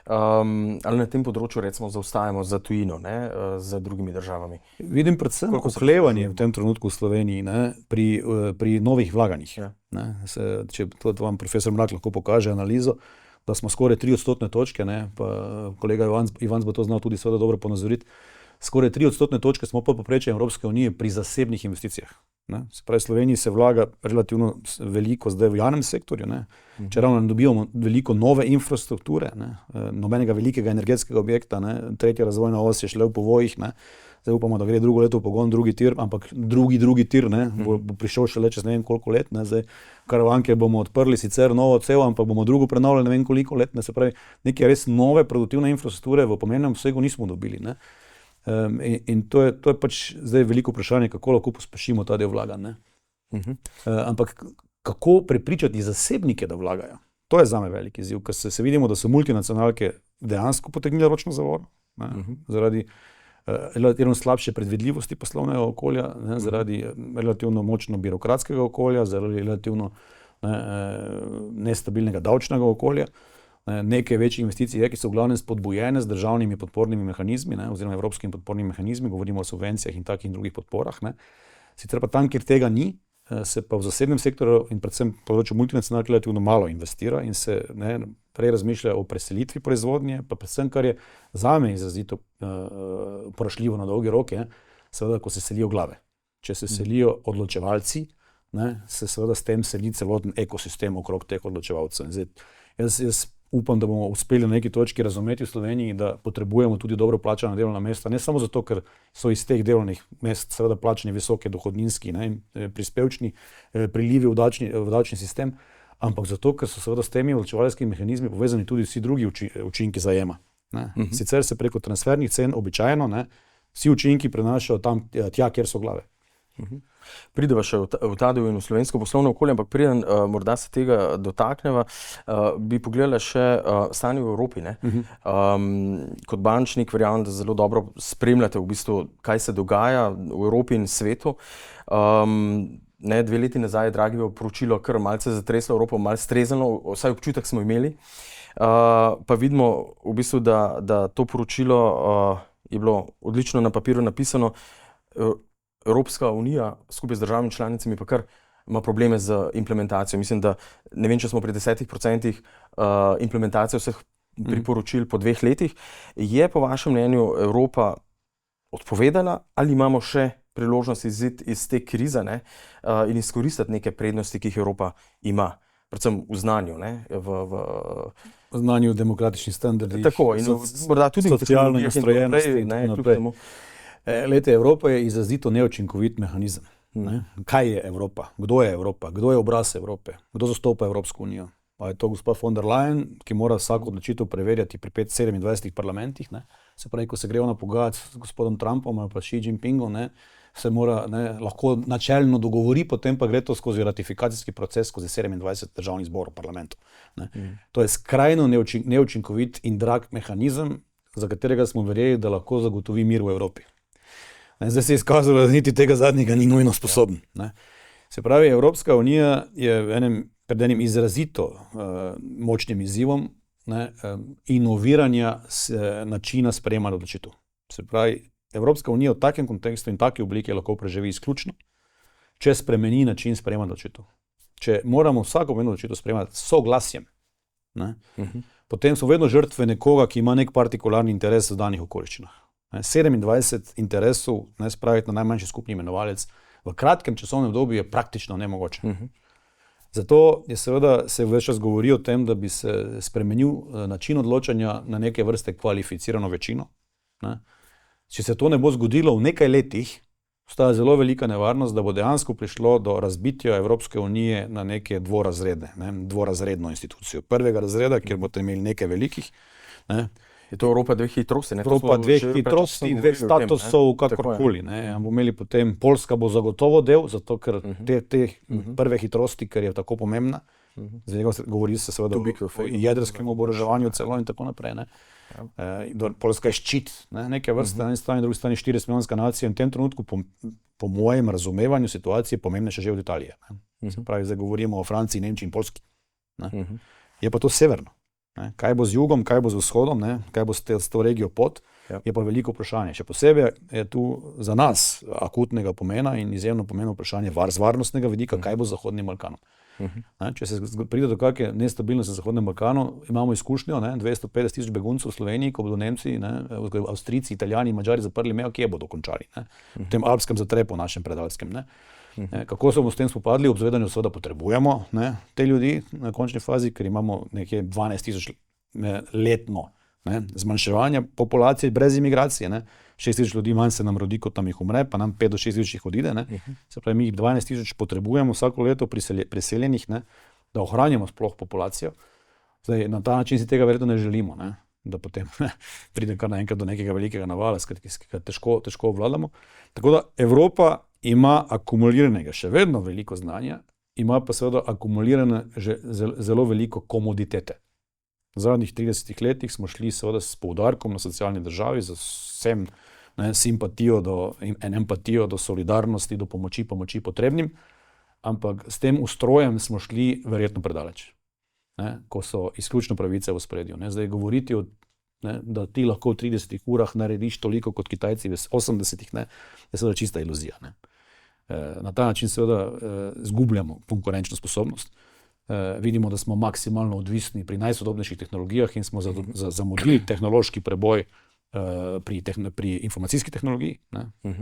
ali na tem področju recimo zaostajamo za tujino, ne, za drugimi državami? Vidim predvsem oklevanje v tem trenutku v Sloveniji, ne, pri novih vlaganjih. Ja. Ne, če to vam profesor Mrak lahko pokaže analizo, da smo skoraj 3% točke, ne, pa kolega Ivan bo to znal tudi seveda dobro ponazoriti, skoraj 3% točke smo pod povprečjem Evropske unije pri zasebnih investicijah. Ne. Se pravi, v Sloveniji se vlaga relativno veliko zdaj v javnem sektorju, ne. Če ravno ne dobivamo veliko nove infrastrukture, ne, nobenega velikega energetskega objekta, ne, tretja razvojna os je šle v povojih, ne. Zdaj upamo, da gre drugo leto v pogon drugi tir, ampak drugi tir, ne, bo prišel šele čez ne vem koliko let, ne, zdaj Karavanke bomo odprli sicer novo cev, ampak bomo drugo prenovili ne vem koliko let, ne, se pravi, neke res nove produktivne infrastrukture v pomembnem obsegu nismo dobili, ne. In to je pač zdaj veliko vprašanje, kako lahko pospešimo ta del vlaganj. Ampak kako prepričati zasebnike, da vlagajo? To je zame velik izziv, ker se vidimo, da so multinacionalke dejansko potegnile ročno zavoro, zaradi relativno slabše predvidljivosti poslovnega okolja, ne, zaradi relativno močno birokratskega okolja, zaradi relativno nestabilnega davčnega okolja. Nekaj večjih investicij je, ki so v glavnem spodbujene z državnimi podpornimi mehanizmi, ne, oziroma evropskimi podpornimi mehanizmi, govorimo o subvencijah in takih drugih podporah. Ne. Sicer pa tam, kjer tega ni, se pa v zasebnem sektorju in predvsem področju multinacionalk relativno malo investira in se prej razmišlja o preselitvi proizvodnje, pa predvsem, kar je zame izrazito vprašljivo na dolge roke, seveda, ko se selijo glave. Če se selijo odločevalci, ne, se seveda s tem seli celoten ekosistem okrog teh odločevalcev. Zdaj, jaz upam, da bomo uspeli na neki točki razumeti v Sloveniji, da potrebujemo tudi dobro plačana delovna mesta, ne samo zato, ker so iz teh delovnih mest seveda plačani visoke dohodninski, ne, prispevčni prilivi v davčni sistem, ampak zato, ker so seveda s temi odločevalskimi mehanizmi povezani tudi vsi drugi učinki zajema. Ne. Sicer se preko transfernih cen običajno, ne, vsi učinki prenašajo tam tja, kjer so glave. Prideva še v ta del in v slovensko poslovno okolje, ampak preden morda se tega dotakneva, bi pogledala še stanje v Evropi. Ne? Kot bančnik verjamem, da zelo dobro spremljate v bistvu, kaj se dogaja v Evropi in svetu. 2 leti nazaj je Draghijevo poročilo kar malce zatreslo Evropo, malce strezano, vsaj občutek smo imeli. Pa vidimo v bistvu, da to poročilo je bilo odlično na papirju napisano. Evropska unija skupaj z državami članicami pa kar ima probleme z implementacijo. Mislim, da ne vem, če smo pri 10% implementacije vseh priporočil po 2 letih. Je po vašem mnenju Evropa odpovedala ali imamo še priložnost iziti iz te krize, ne, in izkoristiti neke prednosti, ki jih Evropa ima, predvsem v znanju, ne, v znanju, demokratičnih standardih, tako, in morda tudi socialno nastrojenosti, naprej. Lejte, Evropa je izrazito neučinkovit mehanizem. Ne? Kaj je Evropa? Kdo je Evropa? Kdo je obraz Evrope? Kdo zastopa Evropsko unijo? Pa je to gospa von der Leyen, ki mora vsako odločitev preverjati pri 27 parlamentih. Ne? Se pravi, ko se gre ona pogajati s gospodom Trumpom ali pa Xi Jinpingom, ne, se mora, ne, lahko načelno dogovori, potem pa gre to skozi ratifikacijski proces, skozi 27 državnih zborov parlamentov. To je skrajno neučinkovit in drag mehanizem, za katerega smo verjeli, da lahko zagotovi mir v Evropi. Zdaj se je izkazalo, da niti tega zadnjega ni nujno sposoben. Ne. Se pravi, Evropska unija je pred enim izrazito močnim izzivom, ne, inoviranja načina sprejemanja odločitev. Se pravi, Evropska unija v takem kontekstu in taki obliki lahko preživi izključno, če spremeni način sprejemanja odločitev. Če moramo vsako odločitev sprejemati s soglasjem, ne, potem so vedno žrtve nekoga, ki ima nek partikularni interes v danih okoliščinah. 27 interesov spraviti na najmanjši skupni imenovalec v kratkem časovnem obdobju je praktično nemogoče. Zato je seveda se več čas govori o tem, da bi se spremenil način odločanja na neke vrste kvalificirano večino. Ne. Če se to ne bo zgodilo v nekaj letih, obstaja zelo velika nevarnost, da bo dejansko prišlo do razbitja Evropske unije na neke dvorazredno institucijo. Prvega razreda, kjer boste imeli nekaj velikih, ne, Je to Evropa dveh hitrosti? Evropa dveh hitrosti, dveh statusov, kakorkoli. Bomo imeli potem, Poljska bo zagotovo del, zato ker te prve hitrosti, ker je tako pomembna. Govori se seveda o jedrskem oboroževanju celo in tako naprej. Poljska je ščit, neke vrste, na eni strani, na drugi strani 40-milijonska nacija in v tem trenutku, po mojem razumevanju situacije, pomembnejša že od Italije. Se pravi, zdaj govorimo o Franciji, Nemčiji in Poljski. Je pa to severno. Kaj bo z jugom, kaj bo z vzhodom, kaj bo s to regijo pod, je pa veliko vprašanje. Še posebej je tu za nas akutnega pomena in izjemno pomembno vprašanje z varnostnega vidika, kaj bo z Zahodnim Balkanom. Če se pride do kakšne nestabilnosti na Zahodnem Balkanu, imamo izkušnjo, 250 tisoč beguncev v Sloveniji, ko bodo Nemci, Avstrijci, Italijani in Madžari zaprli mejo, kje bodo končali? V tem alpskem zatrepu, našem predalpskem. Kako se bomo s tem spopadli? Ob zavedanju seveda potrebujemo te ljudi na končni fazi, ker imamo nekje 12 tisoč letno zmanjševanja populacije brez imigracije. 6 tisoč ljudi manj se nam rodi, kot nam jih umre, pa nam 5 do 6 tisoč jih odide. Se pravi, mi 12 tisoč potrebujemo vsako leto priseljenih, da ohranjamo sploh populacijo. Zdaj, na ta način si tega verjetno ne želimo, da potem pride kar naenkrat do nekega velikega navala, s katerim težko obvladamo. Tako da Evropa ima akumuliranega še vedno veliko znanja, ima pa seveda akumulirane že zelo veliko komoditete. V zadnjih 30 letih smo šli seveda s poudarkom na socialni državi, z vsem simpatijo in empatijo do solidarnosti, do pomoči potrebnim, ampak s tem ustrojem smo šli verjetno predaleč, ko so izključno pravice v ospredju. Zdaj govoriti da ti lahko v 30 urah narediš toliko kot Kitajci v 80-ih, je seveda čista iluzija. Na ta način seveda zgubljamo konkurenčno sposobnost. Vidimo, da smo maksimalno odvisni pri najsodobnejših tehnologijah in smo zamudili tehnološki preboj pri informacijski tehnologiji,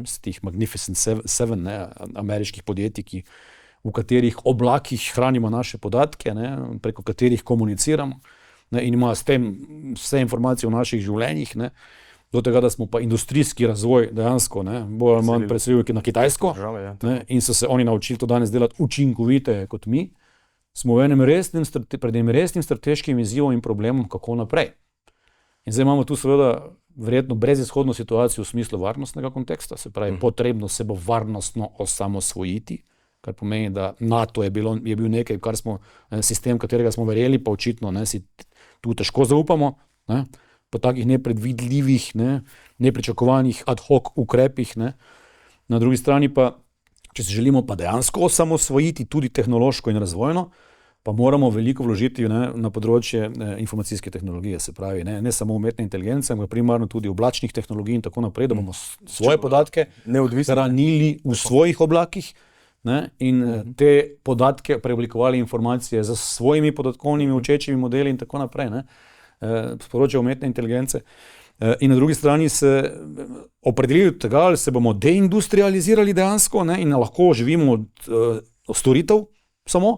z tih Magnificent Seven, ameriških podjetij, v katerih oblakih hranimo naše podatke, preko katerih komuniciramo in ima s tem vse informacije o naših življenjih, do tega, da smo pa industrijski razvoj dejansko bolj ali manj preselili na Kitajsko in so se oni naučili to danes delati učinkoviteje kot mi, smo pred enim resnim strateškim izzivom in problemom, kako naprej. In zdaj imamo tu seveda verjetno brezizhodno situacijo v smislu varnostnega konteksta, se pravi, potrebno se bo varnostno osamosvojiti, kar pomeni, da NATO je bil nekaj, kar smo, sistem, katerega smo verjeli, pa očitno si tu težko zaupamo, po takih nepredvidljivih, nepričakovanih ad hoc ukrepih. Na drugi strani pa, če se želimo pa dejansko osamosvojiti tudi tehnološko in razvojno, pa moramo veliko vložiti na področje informacijske tehnologije, se pravi, ne samo umetne inteligence, ampak primarno tudi oblačnih tehnologij in tako naprej, da bomo svoje podatke hranili v svojih oblakih in te podatke preoblikovali informacije z svojimi podatkovnimi učečimi modeli in tako naprej, z področja umetne inteligence. In na drugi strani se opredelili od tega, ali se bomo deindustrializirali dejansko in lahko živimo od storitev samo,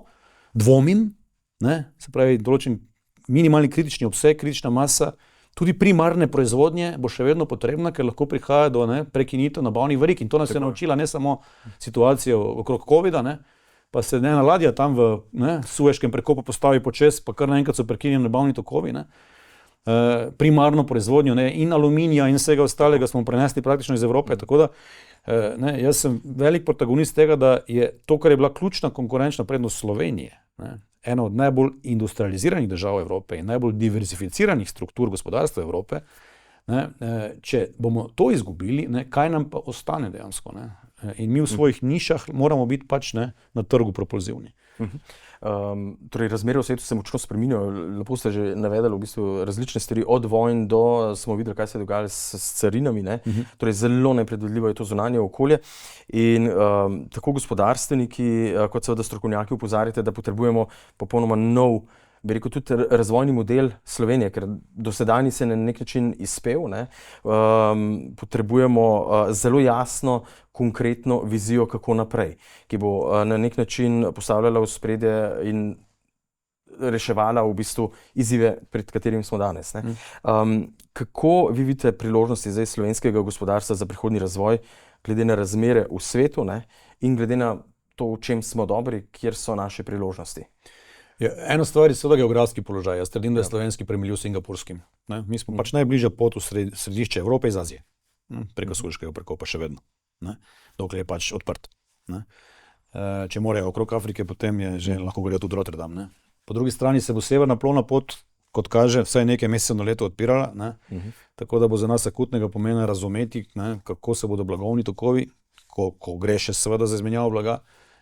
dvomim, se pravi, določen minimalni kritični obseg, kritična masa, tudi primarne proizvodnje bo še vedno potrebna, ker lahko prihaja do prekinitev nabavnih verig. In to nas je naučila ne samo situacija okrog covida, pa se ena ladja tam v Sueškem prekopu postavi počez, pa kar naenkrat so prekinjeni nabavni tokovi. Primarno proizvodnjo in aluminija in vsega ostalega smo prenesli praktično iz Evrope, tako da jaz sem velik protagonist tega, da je to, kar je bila ključna konkurenčna prednost Slovenije, ena od najbolj industrializiranih držav Evrope in najbolj diversificiranih struktur gospodarstva Evrope, če bomo to izgubili, kaj nam pa ostane dejansko? In mi v svojih nišah moramo biti pač na trgu propulzivni. Torej, razmere v svetu se močno spreminjajo. Lepo ste že navedali v bistvu različne stvari, od vojn do, smo videli, kaj se je dogajalo s carinami. Torej, zelo nepredvidljivo je to zunanje okolje. In tako gospodarstveniki, kot seveda strokovnjaki opozarjate, da potrebujemo popolnoma nov, bi rekel, tudi razvojni model Slovenije, ker dosedanji se na nek način izpel. Potrebujemo zelo jasno, konkretno vizijo, kako naprej, ki bo na nek način postavljala v ospredje in reševala v bistvu izzive, pred katerimi smo danes. Kako vi vidite priložnosti zdaj slovenskega gospodarstva za prihodnji razvoj, glede na razmere v svetu in glede na to, v čem smo dobri, kjer so naše priložnosti? Ena stvar je seveda geografski položaj. Jaz trdim, da je slovenski primerljiv s singapurskim. Ne? Mi smo pač najbližja pot v središče Evrope iz Azije. Preko Suškega prekopa še vedno. Ne? Dokler je pač odprt. Ne? Če morajo okrog Afrike, potem je že lahko grejo tudi Rotterdam. Ne? Po drugi strani se bo severna plovna pot, kot kaže, vsaj nekaj mesecev na leto odpirala. Ne? Tako da bo za nas akutnega pomena razumeti, ne, kako se bodo blagovni tokovi, ko gre še seveda za izmenjavo blaga,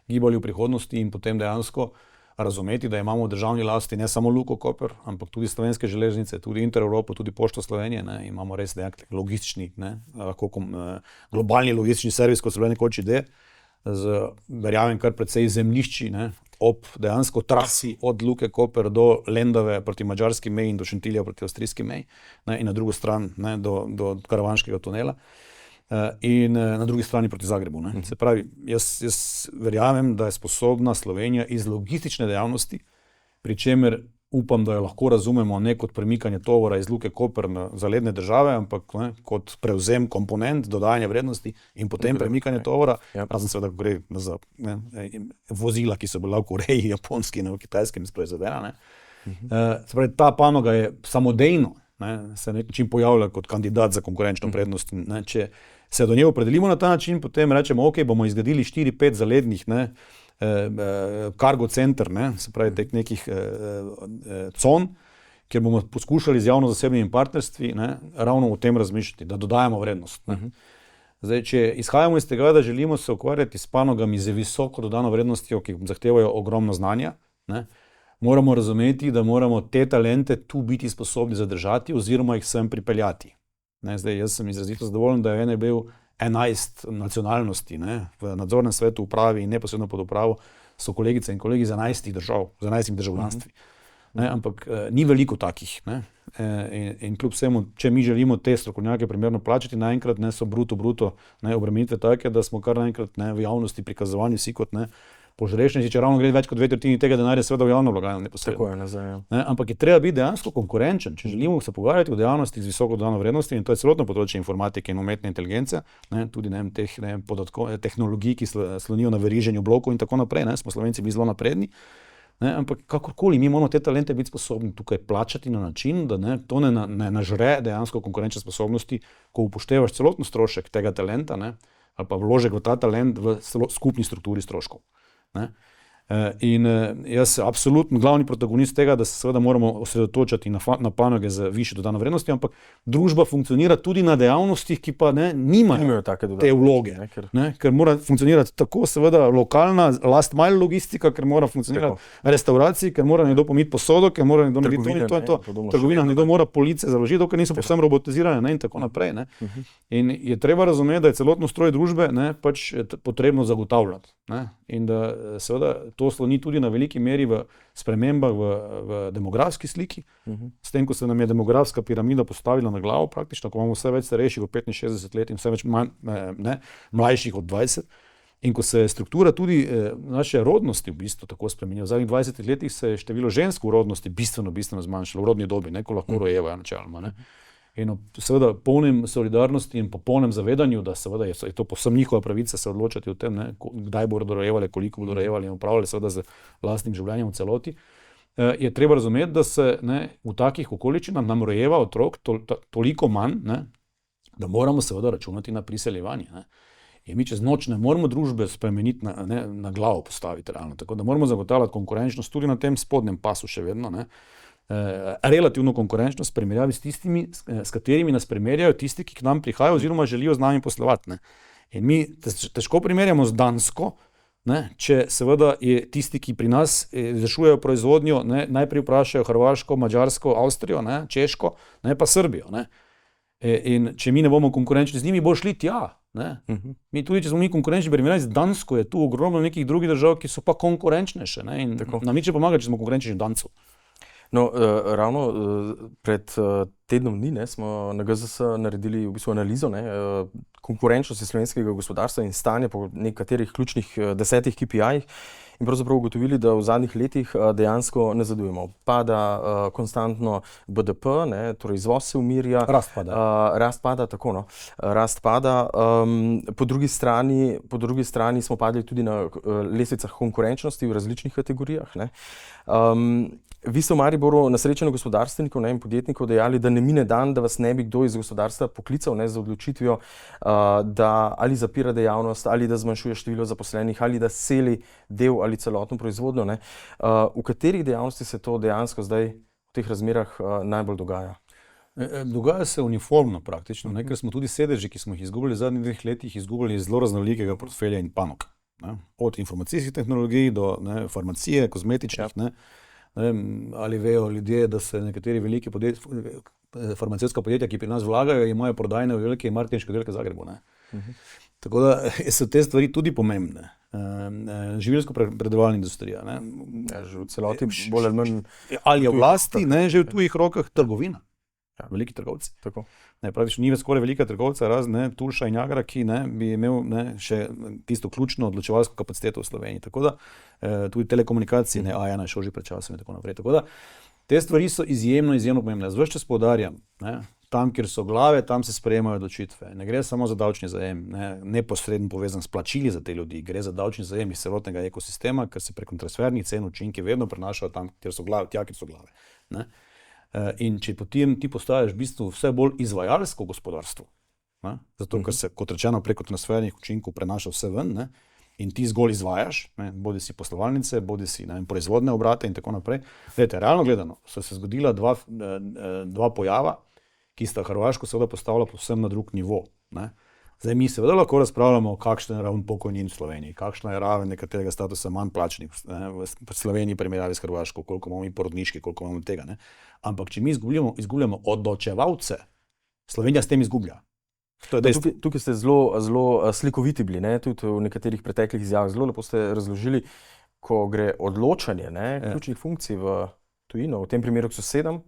gibali v prihodnosti in potem dejansko razumeti, da imamo v državni lasti ne samo Luko Koper, ampak tudi Slovenske železnice, tudi Intereuropo, tudi Pošto Slovenije. Ne, imamo res nekak logistični, globalni logistični servis, kot so bile nekoč ideje, verjamem kar precej zemljišči, ne, ob dejansko trasi od Luke Koper do Lendave proti madžarski meji in do Šentilja proti avstrijski meji, ne, in na drugo stran, ne, do Karavanškega tunela. In na drugi strani proti Zagrebu. Ne. Se pravi, jaz verjamem, da je sposobna Slovenija iz logistične dejavnosti, pri čemer upam, da jo lahko razumemo ne kot premikanje tovora iz Luke Koper na zaledne države, ampak ne, kot prevzem komponent, dodajanje vrednosti in potem premikanje tovora, razen seveda, ko gre za vozila, ki so bila v Koreji, Japonski in v Kitajskem proizvedena. Se pravi, ta panoga je samodejno, ne, se na nek način pojavlja kot kandidat za konkurenčno prednost. Ne, če se do nje opredelimo na ta način, potem rečemo, ok, bomo izgradili 4-5 zalednih cargo center, ne, se pravi teh nekih con, kjer bomo poskušali z javno-zasebnimi partnerstvi, ne, ravno o tem razmišljati, da dodajamo vrednost. Ne. Zdaj, če izhajamo iz tega, da želimo se ukvarjati s panogami z visoko dodano vrednostjo, ki zahtevajo ogromno znanja, ne, moramo razumeti, da moramo te talente tu biti sposobni zadržati oziroma jih sem pripeljati. Ne, zdaj, jaz sem izrazito zadovoljen, da je bil 11 nacionalnosti, ne, v nadzornem svetu upravi in neposredno pod upravo so kolegice in kolegi z 11 držav, z 11 državljanstvi. Ne, ampak ni veliko takih. Ne, in kljub vsemu, če mi želimo te strokovnjake primerno plačati, naenkrat ne so bruto obremenitve take, da smo kar naenkrat v javnosti prikazovani vsi kot požrešnejši, če ravno gre več kot 2/3 tega denarja seveda v javno blagajno neposredno. Tako je nazaj, ja. Ne, ampak je treba biti dejansko konkurenčen, če želimo se pogovarjati o dejavnosti z visoko dodano vrednostjo, in to je celotno področje informatike in umetne inteligence, ne, tudi teh tehnologij, ki slonijo na veriženju blokov in tako naprej, ne, smo Slovenci bili zelo napredni. Ne, ampak kakorkoli, mi moramo te talente biti sposobni tukaj plačati na način, da to ne nažre dejansko konkurenčne sposobnosti, ko upoštevaš celotno strošek tega talenta, ne, ali pa vložek v ta talent v skupni strukturi stroškov. Ne? In jaz absolutno glavni protagonist tega, da se seveda moramo osredotočati na panoge z višjo dodano vrednostjo, ampak družba funkcionira tudi na dejavnostih, ki pa nimajo te vloge, ker mora funkcionirati tako seveda lokalna last mile logistika, ker mora funkcionirati restauraciji, ker mora nekdo pomiti posodo, ker mora nekdo narediti to, trgovina, nekdo mora police založiti, ker niso povsem robotizirane, ne, in tako naprej. Ne. In je treba razumeti, da je celotno stroj družbe pač potrebno zagotavljati. Ne. In da seveda to sloni tudi na veliki meri v spremembah v demografski sliki. S tem, ko se nam je demografska piramida postavila na glavo praktično, ko imamo vse več starejših od 65 let in vse več mlajših od 20. In ko se je struktura tudi naše rodnosti v bistvu tako spremenila. V zadnjih 20 letih se je število žensk v rodnosti bistveno zmanjšalo, v rodni dobi, ko lahko rojevajo načeloma. In seveda polnem solidarnosti in popolnem zavedanju, da seveda je to povsem njihova pravica se odločati o tem, kdaj bodo rojevali, koliko bodo rojevali in upravljali seveda z lastnim življenjem v celoti, je treba razumeti, da se v takih okoliščinah nam rojeva otrok toliko manj, da moramo seveda računati na priseljevanje. In mi čez noč ne moramo družbe spremeniti na glavo postaviti realno, tako da moramo zagotavljati konkurenčnost tudi na tem spodnjem pasu še vedno, relativno konkurenčnost v primerjavi s tistimi, s katerimi nas primerjajo tisti, ki k nam prihajajo oziroma želijo z nami poslovati. In mi težko primerjamo z Dansko, če seveda je tisti, ki pri nas izvršujejo proizvodnjo, najprej vprašajo Hrvaško, Madžarsko, Avstrijo, Češko, pa Srbijo. In če mi ne bomo konkurenčni z njimi, bo šli tja. Mi tudi, če smo mi konkurenčni primerjavi z Dansko, je tu ogromno nekih drugih držav, ki so pa konkurenčnejše. In nam nič ne pomaga, če smo konkurenčni Dancov. No, ravno pred tednom dni smo na GZS naredili v bistvu analizo konkurenčnosti slovenskega gospodarstva in stanja po nekaterih ključnih 10 KPI-jih in pravzaprav ugotovili, da v zadnjih letih dejansko nazadujemo. Pada konstantno BDP, ne, torej izvoz se umirja. Rast pada. Rast pada, tako no. Rast pada. Po drugi strani smo padli tudi na lestvicah konkurenčnosti v različnih kategorijah, ne. Vi ste v Mariboru na srečanju gospodarstvenikov, ne, in podjetnikov dejali, da ne mine dan, da vas ne bi kdo iz gospodarstva poklical, ne, z odločitvijo, da ali zapira dejavnost, ali da zmanjšuje število zaposlenih, ali da seli del ali celotno proizvodnjo, ne. V katerih dejavnosti se to dejansko zdaj v teh razmerah najbolj dogaja? Dogaja se uniformno praktično, ne, ker smo tudi sedeži, ki smo jih izgubili v zadnjih 2 letih, izgubili zelo raznolikega portfelja in panog. Ne. Od informacijskih tehnologij do, ne, farmacije, kozmetičnih, ne. Ali vejo ljudje, da se nekateri veliki farmacevtska podjetja, ki pri nas vlagajo, imajo prodajne velike marketinške oddelke v Zagrebu. Ne. Tako da so te stvari tudi pomembne. Živilsko-predelovalna industrija. Ne. V celoti bolj ali manj. Ali je v lasti, ne, že v tujih rokah trgovina. Veliki trgovci. Tako. Ne, praktično ni več skoraj velika trgovca, razen Tulša in Jagra, ki ne, bi imel, ne, še tisto ključno odločevalsko kapaciteto v Sloveniji. Tako da tudi telekomunikacije, ne, A1 je šel že pred časom in tako naprej. Tako da te stvari so izjemno pomembne. Ves čas poudarjam, ne, tam, kjer so glave, tam se sprejemajo odločitve. Ne gre samo za davčni zajem, ne, neposredno povezan s plačili za te ljudi, gre za davčni zajem iz celotnega ekosistema, ker se preko transfernih cen učinki vedno prenašajo tam, kjer so glave, tja, kjer so glave. Ne. In če potem ti postaješ v bistvu vse bolj izvajalsko gospodarstvo, ne? Zato ker se, kot rečeno, preko transfernih učinkov prenaša vse ven, ne? In ti zgolj izvajaš, ne? Bodi si poslovalnice, bodi si, ne vem, proizvodne obrate in tako naprej. Glede, realno gledano so se zgodila dva pojava, ki sta Hrvaško seveda postavila povsem na drug nivo. Ne? Zdaj mi seveda lahko razpravljamo, kakšna je raven pokojnin v Sloveniji, kakšna je raven nekaterega statusa manj plačnih v Sloveniji primerjavi s Hrvaško, koliko imamo mi porodniški, koliko imamo tega. Ne? Ampak če mi izgubljamo odločevalce, Slovenija s tem izgublja. Tukaj ste zelo slikoviti bili, ne? Tudi v nekaterih preteklih izjavah. Zelo lepo ste razložili, ko gre odločanje, ne, ključnih funkcij v tujino, v tem primeru k sosedam,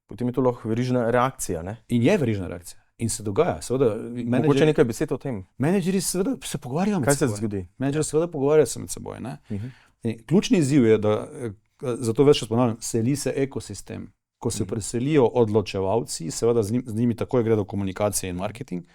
potem je to lahko verižna reakcija. Ne? In je verižna reakcija. In se dogaja, seveda. Mogoče nekaj besed o tem. Menedžerji seveda se pogovarjajo med seboj. Kaj se zgodi? Menedžerji seveda pogovarjajo se med seboj. Ne? Ključni izziv je, da, zato več čas ponavljam, seli se ekosistem. Ko se preselijo odločevalci, seveda z njimi takoj gre do komunikacije in marketing,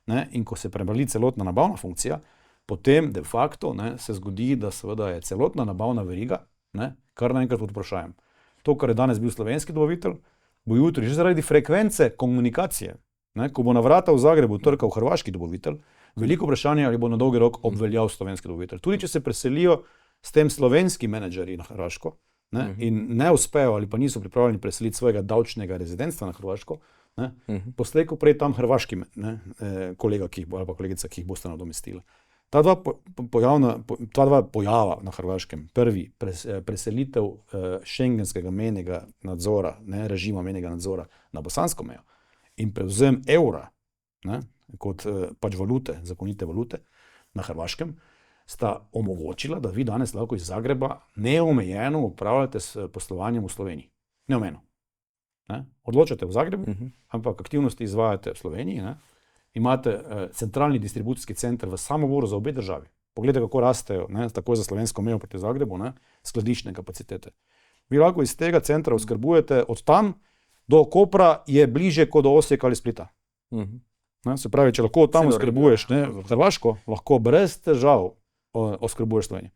ne? In ko se prebali celotna nabavna funkcija, potem de facto, ne, se zgodi, da seveda je celotna nabavna veriga, ne, kar naenkrat pod vprašajem. To, kar je danes bil slovenski dobavitelj, bo jutri že zaradi frekvence komunikacije. Ne, ko bo na vrata v Zagrebu trkal hrvaški dobavitelj, veliko vprašanje, ali bo na dolgi rok obveljal slovenski dobavitelj. Tudi če se preselijo s tem slovenski menedžerji na Hrvaško, ne, in ne uspejo ali pa niso pripravljeni preseliti svojega davčnega rezidentstva na Hrvaško, ne, poslej ko prej tam hrvaški, ne, kolega ali pa kolegica, ki jih boste nadomestila. Ta dva pojava na Hrvaškem, prvi, preselitev šengenskega mejnega nadzora, ne, režima mejnega nadzora na bosansko mejo, in prevzem evra, ne, kot pač valute, zakonite valute na Hrvaškem, sta omogočila, da vi danes lahko iz Zagreba neomejeno upravljate s poslovanjem v Sloveniji. Neomejeno. Ne. Odločate v Zagrebu, ampak aktivnosti izvajate v Sloveniji. Ne. Imate centralni distribucijski center v Samoboru za obe državi. Poglejte, kako rastejo, ne, takoj za slovensko mejo proti Zagrebu, ne, skladiščne kapacitete. Vi lahko iz tega centra oskrbujete od tam do Kopra je bliže kot do Osijeka ali Splita. Ne, se pravi, če lahko tam oskrbuješ, ne, Hrvaško, lahko brez težav oskrbuješ Slovenijo.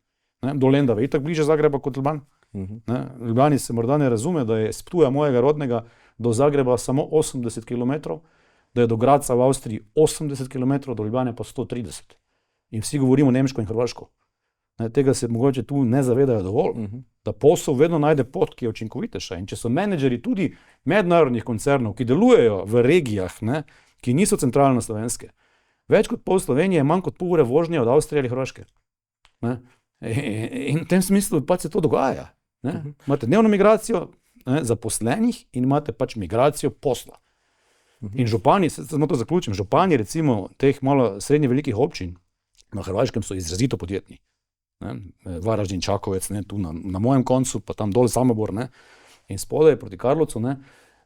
Do Lendave je itak bliže Zagreba kot Ljubljan. Ljubljani se morda ne razume, da je s Ptuja mojega rodnega do Zagreba samo 80 km, da je do Gradca v Avstriji 80 km, do Ljubljane pa 130. In vsi govorimo nemško in hrvaško. Ne, tega se mogoče tu ne zavedajo dovolj, da posel vedno najde pot, ki je učinkovitejša. In če so menedžeri tudi mednarodnih koncernov, ki delujejo v regijah, ne, ki niso centralno slovenske, več kot pol Slovenije je manj kot pol ure vožnje od Avstrije ali Hrvaške. Ne. In v tem smislu pač se to dogaja. Ne. Imate dnevno migracijo, ne, zaposlenih in imate pač migracijo posla. In župani, samo to zaključim, župani recimo teh malo srednje velikih občin na Hrvaškem so izrazito podjetni. Varaždin, Čakovec, ne, tu na mojem koncu, pa tam dol Samobor, ne, in spodaj proti Karlovcu, ne,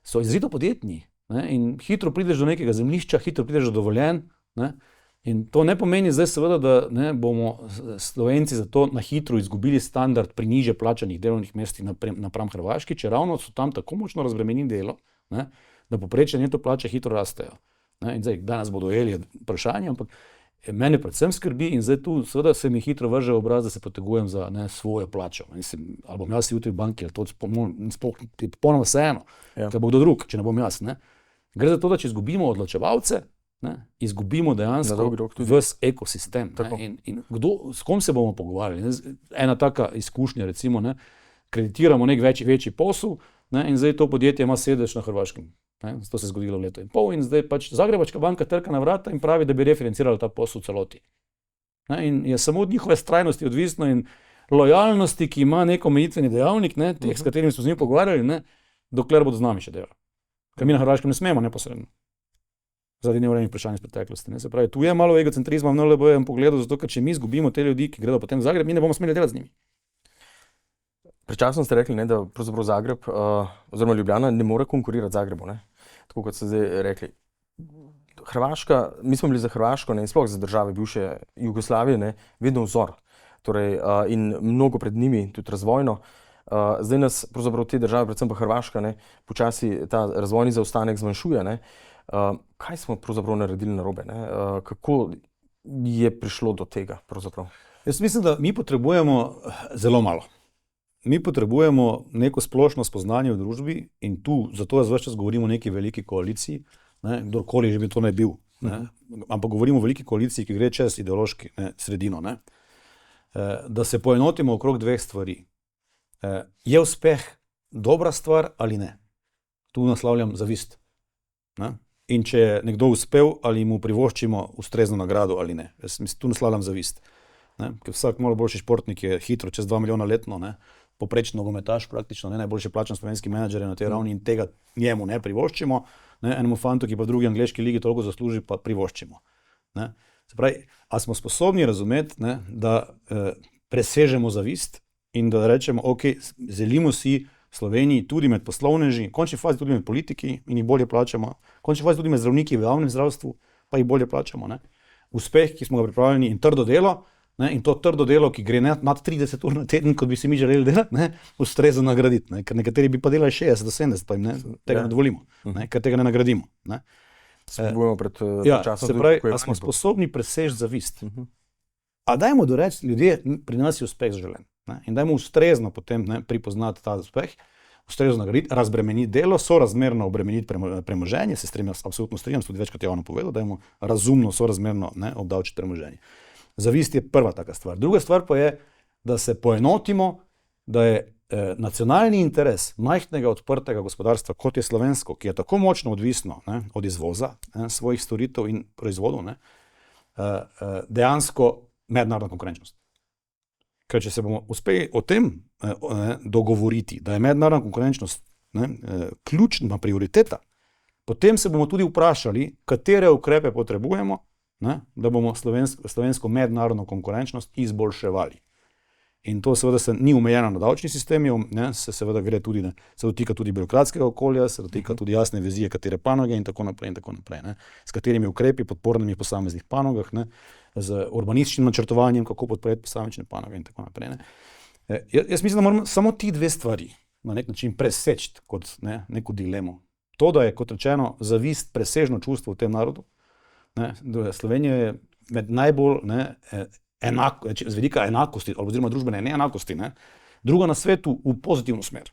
so izrazito podjetni. Ne, in hitro prideš do nekega zemljišča, hitro prideš do dovoljenj, ne, In to ne pomeni zdaj seveda, da ne, bomo Slovenci zato na hitro izgubili standard pri nižje plačanih delovnih mestih napram Hrvaški, če ravno so tam tako močno razbremenili delo, ne, da povprečne neto plače hitro rastejo. Ne, in zdaj, danes bodo dojeli vprašanje, ampak mene predvsem skrbi in zdaj tu seveda se mi hitro vrže obraz, da se potegujem za svojo plačo. Mislim, ali bom jaz jutri v banki, ali to je popolnoma vseeno, da bo kdo drug, če ne bom jaz. Ne. Gre za to, da če izgubimo odločevalce, ne, izgubimo dejansko ves ekosistem. In s kom se bomo pogovarjali? Ne? Ena taka izkušnja, recimo, ne, kreditiramo nek večji posel, ne, in zdaj to podjetje ima sedež na Hrvaškem. Ne? To se je zgodilo v letu in pol in zdaj pač Zagrebačka banka trka na vrata in pravi, da bi referencirala ta posel v celoti. Ne? In je samo od njihove vztrajnosti odvisno in lojalnosti, ki ima nek omejitveni dejavnik, ne, teh, s katerimi smo z njim pogovarjali, ne, dokler bodo z nami še delali. Ker mi na Hrvaškem ne smemo neposredno. Zaradi neurejenih vprašanj iz preteklosti. Ne? Se pravi, tu je malo egocentrizma v NLB-jem pogledu, zato ker če mi izgubimo te ljudi, ki gredo potem v Zagreb, mi ne bomo smeli delati z njimi. Pred časom ste rekli, ne, da pravzaprav Zagreb oziroma Ljubljana ne more konkurirati Zagrebu. Ne? Tako kot ste zdaj rekli. Hrvaška, mi smo bili za Hrvaško, ne, in sploh za države bivše Jugoslavije, ne, vedno vzor. Torej, in mnogo pred njimi, tudi razvojno. Zdaj nas pravzaprav te države, predvsem pa Hrvaška, ne, počasi ta razvojni zaostanek zmanjšuje. Ne. Kaj smo pravzaprav naredili narobe? Ne? Kako je prišlo do tega pravzaprav? Jaz mislim, da mi potrebujemo zelo malo. Mi potrebujemo neko splošno spoznanje v družbi in tu, zato jaz ves čas govorimo o neki veliki koaliciji, ne? Kdorkoli že bi to ne bil. Ne? Ampak govorimo o veliki koaliciji, ki gre čez ideološki sredino. Ne? Da se poenotimo okrog dveh stvari. Je uspeh dobra stvar ali ne? Tu naslavljam zavist. Ne? In če je nekdo uspel, ali mu privoščimo ustrezno nagrado ali ne. Jaz tu naslavljam zavist. Ne? Ker vsak malo boljši športnik je hitro, čez 2 milijona letno, ne? Poprečen nogometaš praktično, ne? Najboljši plačan slovenski menedžer na tej ravni in tega njemu ne privoščimo, ne? Enemu fantu, ki pa v drugi angleški ligi toliko zasluži, pa privoščimo. Ne? Se pravi, a smo sposobni razumeti, ne? Da presežemo zavist in da rečemo, ok, želimo si Sloveniji tudi med poslovneži, v končni fazi tudi med politiki in jih bolje plačamo, v končni fazi tudi med zdravniki v javnem zdravstvu, pa jih bolje plačamo. Ne? Uspeh, ki smo ga pripravljeni in trdo delo, ne? In to trdo delo, ki gre nad 30 ur na teden, kot bi si mi želeli delati, ne? Ustrezno nagraditi, ne? Ker nekateri bi pa delali 60 do 70, pa jim tega ne dovolimo, ne? Ker tega ne nagradimo. Ne? Časom. Se pravi, a smo sposobni preseči zavist. A dajmo doreči, ljudje, pri nas je uspeh želen. Ne? In dajmo ustrezno potem pripoznati ta uspeh, ustrezno nagraditi, razbremeniti delo, sorazmerno obremeniti premoženje, se absolutno strinjam, tudi večkrat javno povedal, dajmo razumno, sorazmerno obdavčiti premoženje. Zavist je prva taka stvar. Druga stvar pa je, da se poenotimo, da je nacionalni interes majhnega odprtega gospodarstva, kot je slovensko, ki je tako močno odvisno od izvoza svojih storitev in proizvodov, dejansko mednarodna konkurenčnost. Ker če se bomo uspeli o tem dogovoriti, da je mednarodna konkurenčnost ključna prioriteta, potem se bomo tudi vprašali, katere ukrepe potrebujemo, da bomo slovensko mednarodno konkurenčnost izboljševali. In to seveda se ni omejeno na davčni sistem, se seveda gre tudi, se dotika tudi birokratskega okolja, se dotika tudi jasne vizije, katere panoge in tako naprej, s katerimi ukrepi podpornimi v posameznih panogah, z urbanističnim načrtovanjem, kako podpreti posamične panoge in tako naprej. Jaz mislim, da moramo samo ti dve stvari na nek način preseči kot neko dilemo. To, da je, kot rečeno, zavist presežno čustvo v tem narodu. Slovenija je med najbolj z vidika enakosti, oziroma družbene neenakosti, druga na svetu v pozitivno smer.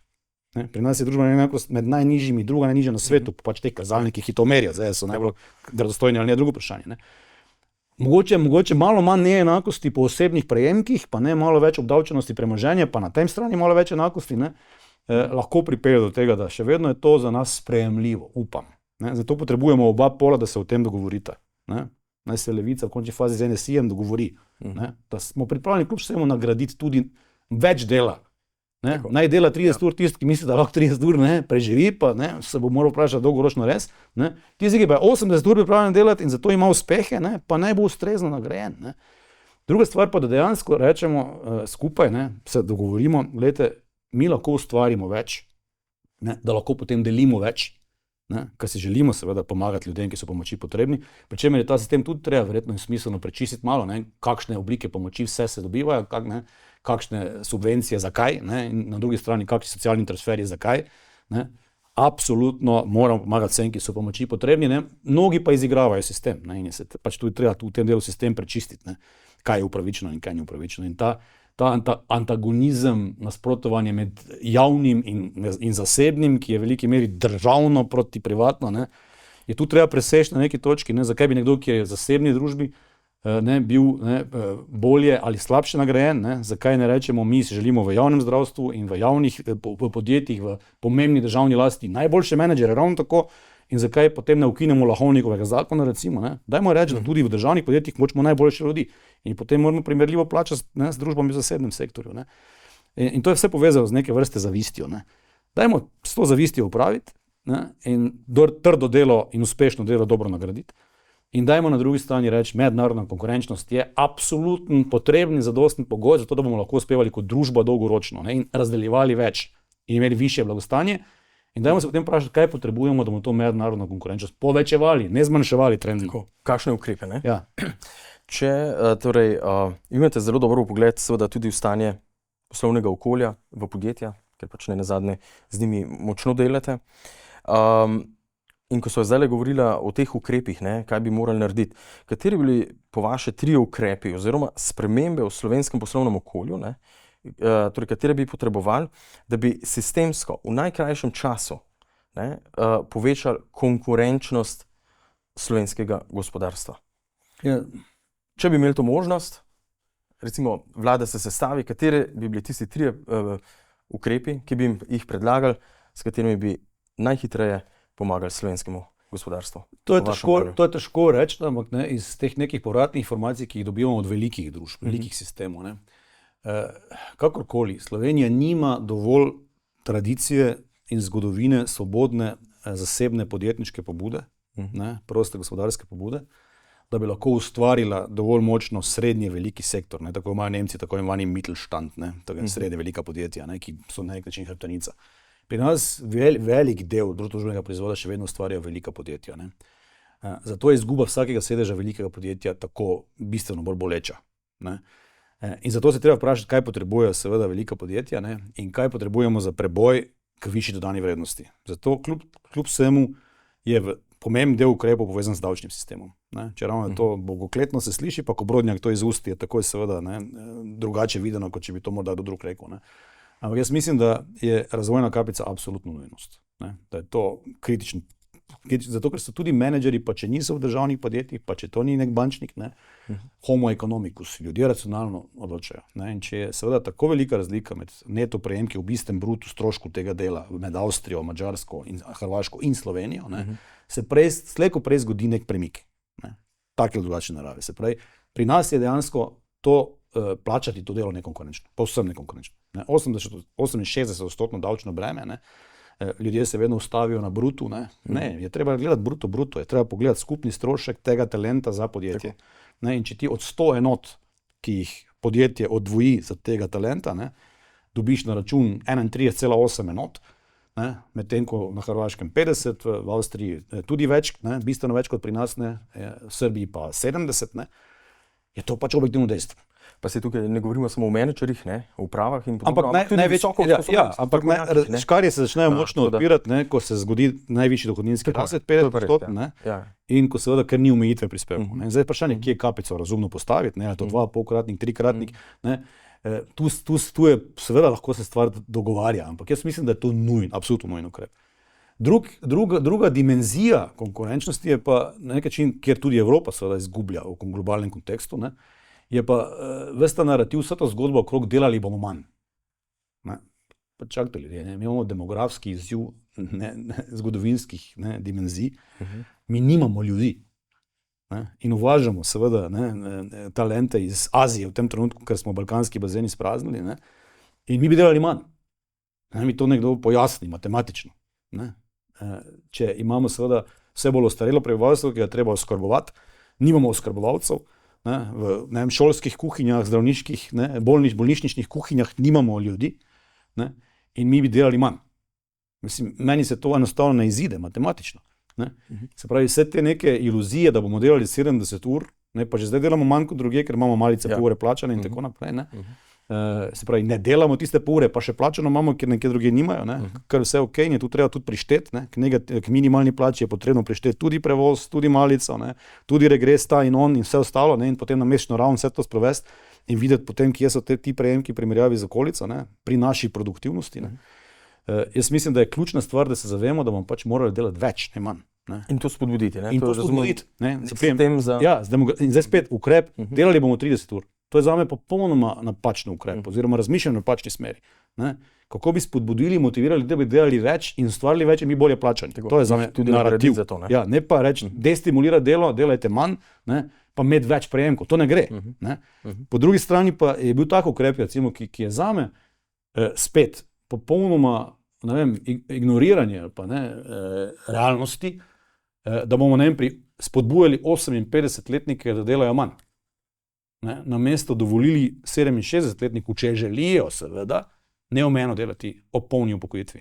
Pri nas je družbena neenakost med najnižjimi, druga najnižja na svetu, pač te kazalniki, ki to merijo, zdaj so najbolj verodostojni ali ne, drugo vprašanje. Mogoče malo manj neenakosti po osebnih prejemkih, pa ne malo več obdavčenosti premoženja, pa na tem strani malo več enakosti, lahko pripelje do tega, da še vedno je to za nas sprejemljivo, upam. Zato potrebujemo oba pola, da se o tem dogovorita. Naj se Levica v končni fazi z NSI-jem dogovori, da smo pripravljeni kljub vsemu nagraditi tudi več dela. Naj dela 30 ur tisti, ki misli, da lahko 30 ur preživi, pa se bo moral vprašati dolgoročno res. Tisti, ki pa je 80 ur pripravljen delati in zato ima uspehe, pa naj bo ustrezno nagrajen. Druga stvar pa, da dejansko rečemo skupaj, se dogovorimo, gledajte, mi lahko ustvarimo več, da lahko potem delimo več, kar si želimo seveda pomagati ljudem, ki so pomoči potrebni, pri čemer je ta sistem tudi treba verjetno in smiselno prečistiti malo, kakšne oblike pomoči vse se dobivajo, kakšne subvencije, zakaj, in na drugi strani kakšni socialni transferji, zakaj. Absolutno moramo pomagati vsem, ki so pomoči potrebni, mnogi pa izigravajo sistem, in je se pač tudi treba v tem delu sistem prečistiti, kaj je upravičeno in kaj ni upravičeno. In ta antagonizem, nasprotovanje med javnim in zasebnim, ki je v veliki meri državno proti privatno, je tu treba preseči na neki točki, zakaj bi nekdo, ki je v zasebni družbi, bil bolje ali slabše nagrajen, zakaj ne rečemo, mi si želimo v javnem zdravstvu in v javnih podjetjih, v pomembni državni lasti najboljše menedžere, ravno tako, in zakaj potem ne ukinemo Lahovnikovega zakona, recimo, dajmo reči, da tudi v državnih podjetjih hočemo najboljše ljudi in potem moramo primerljivo plačati z družbami v zasebnem sektorju. In to je vse povezano z neke vrste zavistjo. Dajmo s to zavistjo upraviti in trdo delo in uspešno delo dobro nagraditi. In dajmo na drugi strani reči, mednarodna konkurenčnost je absolutno potreben in zadosten pogoj, zato da bomo lahko uspevali kot družba dolgoročno in razdeljevali več in imeli višje blagostanje. In dajmo se potem vprašati, kaj potrebujemo, da bomo to mednarodno konkurenčnost povečevali, ne zmanjševali trendov. Kakšne ukrepe, ne? Ja. Če imate zelo dobro vpogled seveda tudi v stanje poslovnega okolja v podjetja, ker pač ne nazadnje z njimi močno delate. In ko so zdaj govorila o teh ukrepih, kaj bi morali narediti, kateri bili po vaše 3 ukrepi oziroma spremembe v slovenskem poslovnem okolju, torej katere bi potrebovali, da bi sistemsko v najkrajšem času povečali konkurenčnost slovenskega gospodarstva? Ja. Če bi imeli to možnost, recimo vlada se sestavi, katere bi bili tisti 3 ukrepi, ki bi jih predlagali, s katerimi bi najhitreje pomagali slovenskemu gospodarstvu? To je težko reči, ampak iz teh nekih povratnih informacij, ki jih dobivamo od velikih družb, velikih sistemov. Kakorkoli, Slovenija nima dovolj tradicije in zgodovine svobodne zasebne podjetniške pobude, proste gospodarske pobude, da bi lahko ustvarila dovolj močno srednje veliki sektor, tako imajo Nemci, tako imenovani Mittelstand, srednje velika podjetja, ki so na nek način hrbtenica. Pri nas velik del bruto družbenega proizvoda še vedno ustvarjajo velika podjetja. Zato je izguba vsakega sedeža velikega podjetja tako bistveno bolj boleča. In zato se treba vprašati, kaj potrebujejo seveda velika podjetja in kaj potrebujemo za preboj k višji dodani vrednosti. Zato kljub vsemu je pomemben del ukrepov povezan z davčnim sistemom. Če ravno to bogokletno se sliši, pa ko Brodnjak to izusti, je takoj seveda drugače videno, kot če bi to morda kdo drug rekel. Ampak jaz mislim, da je razvojna kapica absolutno nujnost. Da je to kritično. Zato, ker so tudi menedžeri, pa če niso v državnih podjetjih, pa če to ni nek bančnik, homo economicus, ljudje racionalno odločajo. In če je seveda tako velika razlika med neto prejemki v bistven brutu strošku tega dela, med Avstrijo, Madžarsko, Hrvaško in Slovenijo, se slejko prej zgodi nek premik. Tak ali drugačne narave. Se pravi, pri nas je dejansko to plačati to delo nekonkurenčno, povsem nekonkurenčno. 68% davčno breme, ljudje se vedno ustavijo na brutu, je treba gledati bruto, je treba pogledati skupni strošek tega talenta za podjetje. In če ti od 100 enot, ki jih podjetje odvoji za tega talenta, dobiš na račun 31,8 enot, medtem ko na Hrvaškem 50, v Avstriji tudi več, bistveno več kot pri nas, v Srbiji pa 70, je to pač objektivno dejstvo. Pa se tukaj ne govorimo samo o menedžerjih, o upravah in podobno, ampak tudi visoko usposobljenih. Škarje se začnejo močno odpirati, ko se zgodi najvišji dohodninski razred, 50%, in ko seveda, ker ni omejitve prispevkov. Zdaj je vprašanje, kje je kapico razumno postaviti, je to 2,5-kratnik, 3-kratnik. Tu je seveda lahko se stvar dogovarja, ampak jaz mislim, da je to absolutno nujen ukrep. Druga dimenzija konkurenčnosti je pa na nek način, kjer tudi Evropa seveda izgublja v globalnem kontekstu, je pa ves ta narativ, vsa ta zgodba okrog delali bomo manj. Pa čakajte ljudje, mi imamo demografski izziv zgodovinskih dimenzij, mi nimamo ljudi. In uvažamo seveda talente iz Azije v tem trenutku, ker smo balkanski bazen izpraznili, in mi bi delali manj. Mi to nekdo pojasni matematično. Če imamo seveda vse bolj ostarelo prebivalstvo, ki ga treba oskrbovati, nimamo oskrbovalcev, v šolskih kuhinjah, zdravniških, bolnišničnih kuhinjah nimamo ljudi, in mi bi delali manj. Mislim, meni se to enostavno ne izide matematično. Ne? Se pravi, vse te neke iluzije, da bomo delali 70 ur, ne, pa že zdaj delamo manj kot druge, ker imamo malice pol ure plačane in tako naprej. Ne? Se pravi, ne delamo tiste pol ure, pa še plačano imamo, ker nekje druge nimajo, ne? Kar vse ok, je tu treba tudi prišteti, ne? K minimalni plači je potrebno prišteti tudi prevoz, tudi malico, ne? Tudi regres ta in on in vse ostalo, ne? In potem na mesečno ravno vse to sprovesti in videti potem, kje so ti prejemki primerjavi z okolico, ne? Pri naši produktivnosti. Ne? Jaz mislim, da je ključna stvar, da se zavemo, da bomo pač morali delati več, ne manj. Ne? In to spodbuditi. Ne? In to spodbuditi. In zdaj spet ukrep, delali bomo 30 ur. To je zame popolnoma napačen ukrep, oziroma razmišljanje v napačni smeri. Ne? Kako bi spodbudili, motivirali, da bi delali več in ustvarili več in bi bolje plačani. To je zame tudi narativ. Za to, ne? Ja, ne pa reči, destimulirati delo, delajte manj, ne? Pa imeti več prejemkov. To ne gre. Ne? Po drugi strani pa je bil tak ukrep, recimo, ki je zame spet popolnoma ignoriranje pa, ne, realnosti, da bomo spodbujali 58-letnike, da delajo manj. Namesto dovolili 67-letniku, če želijo seveda, neomejeno delati ob polni upokojitvi.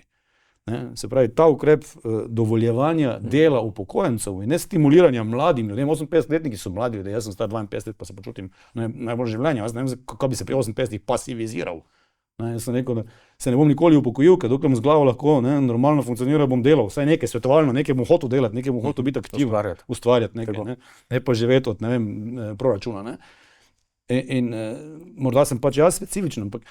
Se pravi, ta ukrep dovoljevanja dela upokojencev in ne stimuliranja mladim ljudem, 58-letniki so mladi ljudje, jaz sem star 52 let, pa se počutim najbolj življenja, jaz ne vem, kako bi se pri 58 pasiviziral. Jaz sem rekel, da se ne bom nikoli upokojil, ker dokler z glavo lahko normalno funkcionira, bom delal, vsaj nekaj svetovalno, nekaj bom hotel delati, nekaj bom hotel biti aktivno, ustvarjati nekaj, ne pa živeti od proračuna. Ne? In morda sem pač jaz specifičen, ampak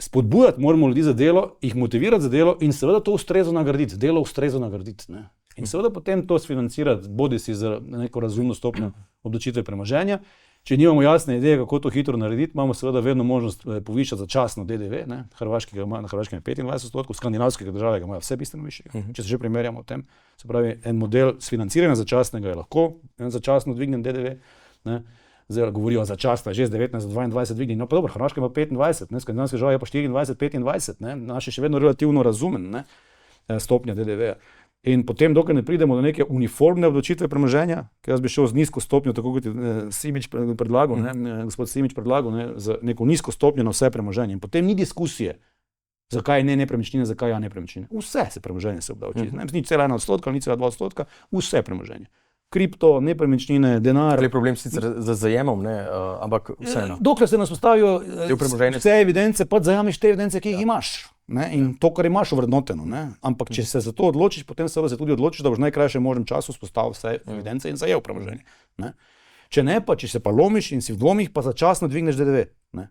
spodbujati moramo ljudi za delo, jih motivirati za delo in seveda to ustrezno nagraditi, delo ustrezno nagraditi. Ne? In seveda potem to sfinancirati, bodi si za neko razumno stopnjo obdavčitve premoženja. Če nimamo jasne ideje, kako to hitro narediti, imamo seveda vedno možnost povišati začasno DDV, ne? Hrvaškega ima na Hrvaškem 25%, skandinavskega države ga imajo vse bistveno višjega. Če se že primerjamo o tem, se pravi, en model financiranja začasnega je lahko začasno dvignjen DDV, ne? Zdaj govorijo začasno, že z 19 do 22 dvignjen, no pa dobro, Hrvaška ima 25, ne? Skandinavska država je pa 24-25, ne? Naš je še vedno relativno razumen, ne? Stopnja DDV-ja. In potem, dokaj ne pridemo do neke uniformne obdavčitve premoženja, ker jaz bi šel z nizko stopnjo, tako kot je Simič predlagal, gospod Simič predlagal, za neko nizko stopnjo na vse premoženje. In potem ni diskusije, zakaj ne nepremičnine, zakaj ja nepremičnine. Vse se premoženje se obdavči. Ni cela 1%, ni cela 2%, vse premoženje. Kripto, nepremičnine, denar. Je problem sicer z zajemom, ne, ampak vseeno. Dokler se nas postavijo vse evidence, pa zajameš te evidence, ki jih imaš. Ne, in to, kar imaš ovrednoteno. Ne. Ampak če se za to odločiš, potem se tudi odločiš, da boš v najkrajšem možnem času vzpostavil vse evidence in zajel premoženje. Ne. Če ne, pa če se pa lomiš in si v dvomih, pa začasno dvigneš DDV. Ne.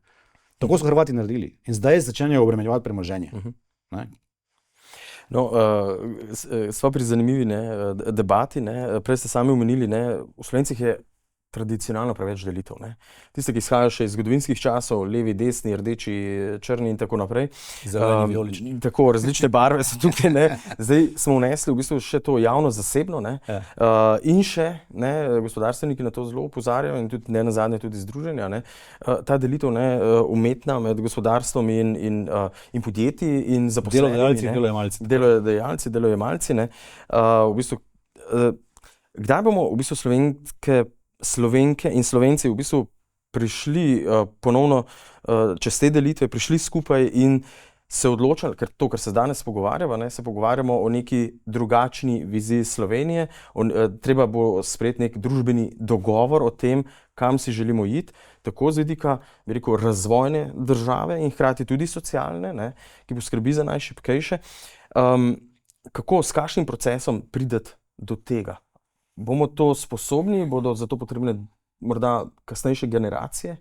Tako so Hrvati naredili. In zdaj začenjajo obremenjevati premoženje. Ne. No, sva pri zanimivi debati, prej ste sami omenili, v Slovencih je tradicionalno preveč delitev. Tiste, ki izhajajo še iz zgodovinskih časov, levi, desni, rdeči, črni in tako naprej. Zeleni, vijolični. Tako, različne barve so tukaj. Zdaj smo vnesli v bistvu še to javno-zasebno. In še gospodarstveniki na to zelo opozarjajo in tudi ne nazadnje tudi združenja. Ta delitev umetna med gospodarstvom in podjetji in zaposlenimi. Delodajalci, delojemalci. V bistvu, kdaj bomo v bistvu Slovenke in Slovenci v bistvu prišli ponovno čez te delitve, prišli skupaj in se odločali, ker to, kar se danes pogovarjamo, se pogovarjamo o neki drugačni viziji Slovenije, treba bo sprejeti nek družbeni dogovor o tem, kam si želimo iti, tako z vidika, bi rekel, razvojne države in hkrati tudi socialne, ki poskrbi za najšibkejše. Kako, s kakšnim procesom prideti do tega? Bomo to sposobni, bodo za to potrebne morda kasnejše generacije?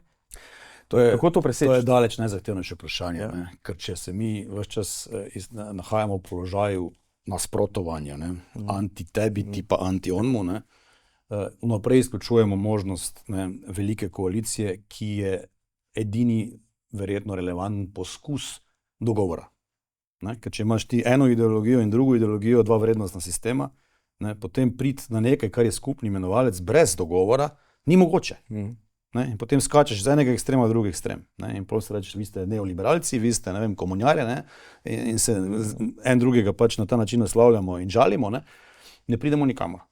Kako to preseči? To je daleč najzahtevnejše vprašanje, ker če se mi ves čas nahajamo v položaju nasprotovanja, anti tebi, tipa anti onmu, vnaprej izključujemo možnost velike koalicije, ki je edini verjetno relevanten poskus dogovora. Ker če imaš ti eno ideologijo in drugo ideologijo, dva vrednostna sistema, potem priti na nekaj, kar je skupni imenovalec brez dogovora, ni mogoče. In potem skačeš z enega ekstrema v drugi ekstrem. In prosto rečeš, vi ste neoliberalci, vi ste, komunjarje, in se en drugega pač na ta način naslavljamo in žalimo, ne pridemo nikamor.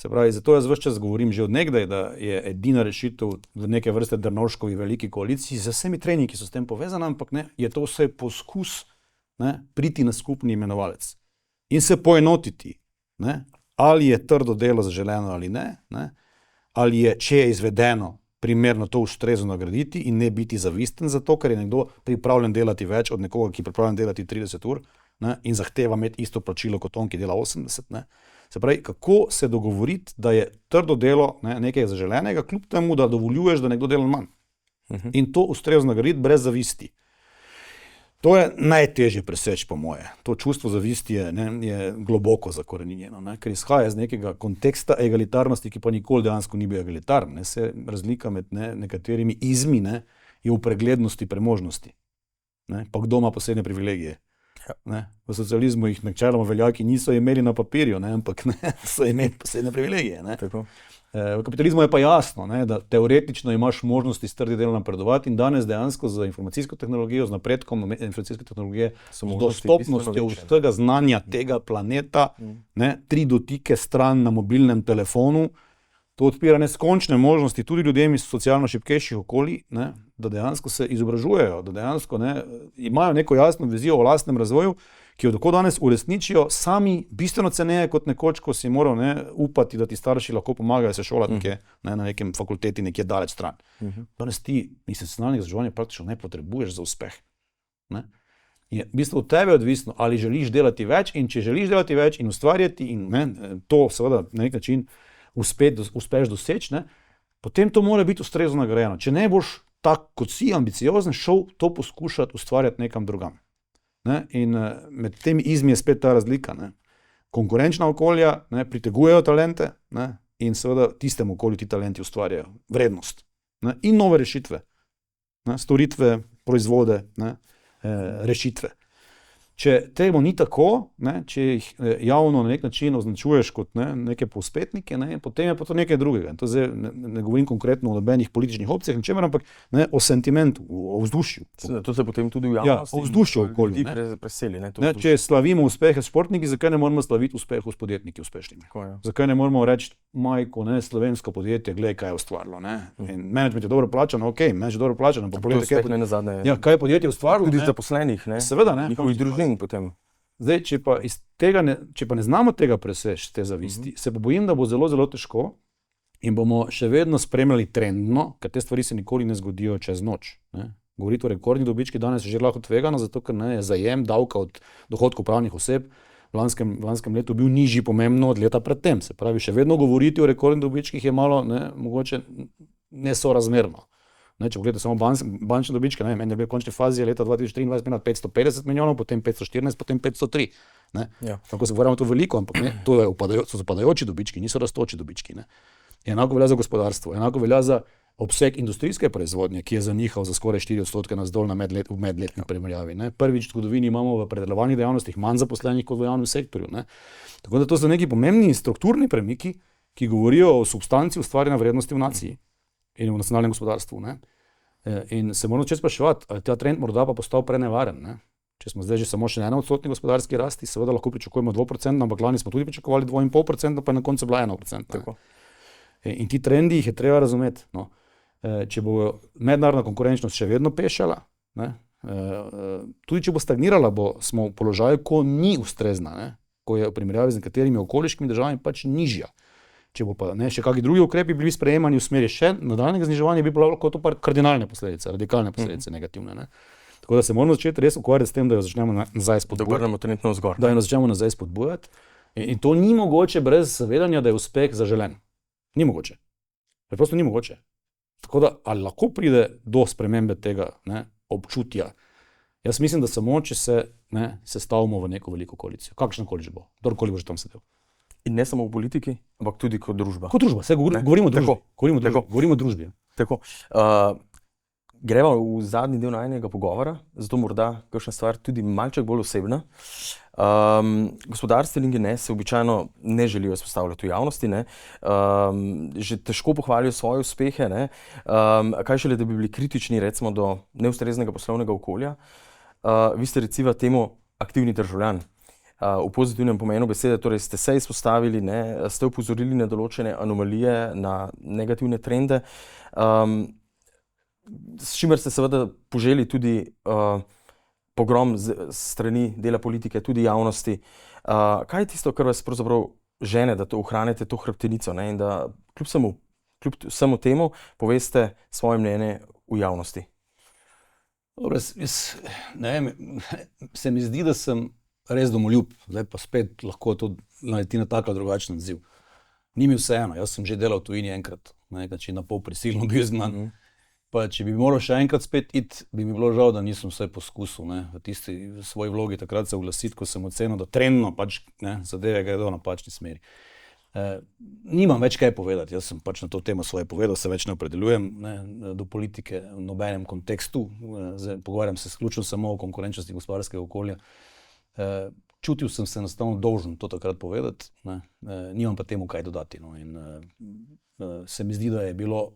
Se pravi, zato jaz ves čas govorim že od nekdaj, da je edina rešitev v neke vrste Drnovškovi veliki koaliciji z vsemi trenji, ki so s tem povezani, ampak je to vse poskus priti na skupni imenovalec in se poenotiti, ne, ali je trdo delo zaželeno ali ne, ali je, če je izvedeno, primerno to ustrezno nagraditi in ne biti zavisten za to, ker je nekdo pripravljen delati več od nekoga, ki je pripravljen delati 30 ur, ne, in zahteva imeti isto plačilo kot on, ki dela 80. Ne. Se pravi, kako se dogovoriti, da je trdo delo nekaj zaželenega, kljub temu, da dovoljuješ, da nekdo dela manj. In to ustrezno nagraditi brez zavisti. To je najtežje preseči, po moje. To čustvo zavisti je globoko zakoreninjeno, ker izhaja iz nekega konteksta egalitarnosti, ki pa nikoli dejansko ni bil egalitarn. Se razlika med nekaterimi izmi je v preglednosti premožnosti. Pa kdo ima posebne privilegije. V socializmu jih načeloma veljaki niso imeli na papirju, ampak so imeli posebne privilegije. V kapitalizmu je pa jasno, da teoretično imaš možnosti s trdim delom napredovati in danes dejansko z informacijsko tehnologijo, z napredkom informacijske tehnologije, s dostopnostjo vsega znanja tega planeta, 3 dotike stran na mobilnem telefonu, to odpira neskončne možnosti tudi ljudem iz socialno šibkejših okolij, da dejansko se izobražujejo, da dejansko imajo neko jasno vizijo o lastnem razvoju, ki jo tako danes uresničijo sami bistveno ceneje kot nekoč, ko si moral upati, da ti starši lahko pomagajo se šolati nekje, na nekem fakulteti nekje daleč stran. Danes ti institucionalnega izobraževanja praktično ne potrebuješ za uspeh. Je v bistvu od tebe odvisno, ali želiš delati več, in če želiš delati več in ustvarjati in to seveda na nek način uspeš doseči, potem to mora biti ustrezno nagrajeno. Če ne boš tak, kot si ambiciozen, šel to poskušati ustvarjati nekam drugam. In med temi izmi je spet ta razlika. Konkurenčna okolja pritegujejo talente in seveda tistemu okolju ti talenti ustvarjajo vrednost in nove rešitve, storitve, proizvode, rešitve. Če temu ni tako, če jih javno na nek način označuješ kot neke povzpetnike, potem je pa to nekaj drugega. To zdaj ne govorim konkretno o nobenih političnih opcijah, ničemer, ampak o sentimentu, o vzdušju. To se potem tudi v javnosti o vzdušju okolju. Preseli. Če slavimo uspehe s športniki, zakaj ne moramo slaviti uspehov s podjetniki uspešnimi? Zakaj ne moramo reči, majko, slovensko podjetje, glej, kaj je ustvarilo. In management je dobro plačan, ok, management je dobro plačan. Kaj je podjetje ustvarilo? Tudi zaposlenih, seveda, njihovih družin potem. Zdaj, če pa ne znamo tega preseči, te zavisti, se pa bojim, da bo zelo, zelo težko in bomo še vedno spremljali trendno, ker te stvari se nikoli ne zgodijo čez noč. Govoriti o rekordnih dobičkih danes je že lahko tvegano, zato ker je zajem davka od dohodkov pravnih oseb v lanskem letu bil nižji pomembno od leta predtem. Se pravi, še vedno govoriti o rekordnih dobičkih je malo mogoče nesorazmerno. Če pogledate samo bančne dobičke, meni je bil v končni fazi leta 2023 550 milijonov, potem 514, potem 503. Tako se govorimo to veliko, ampak to so zapadajoči dobički, niso rastoči dobički. Enako velja za gospodarstvo, enako velja za obseg industrijske proizvodnje, ki je zanihal za skoraj 4% navzdol v medletni primerjavi. Prvič v zgodovini imamo v predelovalnih dejavnostih manj zaposlenih kot v javnem sektorju. Tako da to so neki pomembni strukturni premiki, ki govorijo o substanci ustvarjanja vrednosti v naciji in v nacionalnem gospodarstvu. In se moramo začeti spraševati, ali ta trend morda pa postal prenevaren. Če smo zdaj že samo še 1% gospodarski rasti, seveda lahko pričakujemo 2%, ampak lani smo tudi pričakovali 2,5%, pa je na koncu bila 1%. In ti trendi jih je treba razumeti. Če bo mednarodna konkurenčnost še vedno pešala, tudi če bo stagnirala, smo v položaju, ko ni ustrezna, ko je v primerjavi z nekaterimi okoliškimi državami pač nižja. Če bo pa še kakšni drugi ukrepi bili sprejemani v smeri še nadaljnjega zniževanja, bi bilo lahko to pa kardinalne posledice, radikalne posledice, negativne. Tako da se moramo začeti res ukvarjati s tem, da jo začnemo nazaj spodbujati. Da obrnemo trend navzgor. Da jo začnemo nazaj spodbujati. In to ni mogoče brez zavedanja, da je uspeh zaželen. Ni mogoče. Preprosto ni mogoče. Tako da, ali lahko pride do spremembe tega občutja? Jaz mislim, da samo, če se sestavimo v neko veliko koalicijo. Kakšnakoli že bo. Kdorkoli bo že tam sedel. In ne samo v politiki, ampak tudi kot družba. Kot družba, govorimo o družbi. Tako. Greva v zadnji del najnega pogovora, zato morda kakšna stvar tudi malček bolj osebna. Gospodarstveniki se običajno ne želijo izpostavljati v javnosti, že težko pohvalijo svoje uspehe, kaj šele, da bi bili kritični recimo do neustreznega poslovnega okolja. Vi ste recimo temu aktivni državljan. V pozitivnem pomenu besede, torej ste se izpostavili, ste upozorili na določene anomalije, na negativne trende, s čimer ste seveda poželi tudi pogrom strani dela politike, tudi javnosti. Kaj je tisto, kar vas pravzaprav žene, da to ohranite to hrbtenico, ne? In da kljub vsemu temu poveste svoje mnenje v javnosti? Dobro, ne vem, se mi zdi, da sem res domoljub, zdaj pa spet lahko to naleti na tak ali drugačen odziv. Ni mi vseeno, jaz sem že delal v tujini enkrat, na nek način na pol prisilno bil znan. Pa če bi moral še enkrat spet iti, bi mi bilo žal, da nisem vse poskusil, ne, v tisti svoji vlogi takrat se oglasiti, ko sem ocenil, da trendno pač, ne, zadeve gredo v napačni smeri. Nimam več kaj povedati, jaz sem pač na to temo svoje povedal, se več ne opredeljujem, ne, do politike v nobenem kontekstu, pogovarjam se izključno samo o konkurenčnosti gospodarskega okolja. Čutil sem se enostavno dolžen to takrat povedati, ne, nimam pa temu kaj dodati. No, in se mi zdi, da je bilo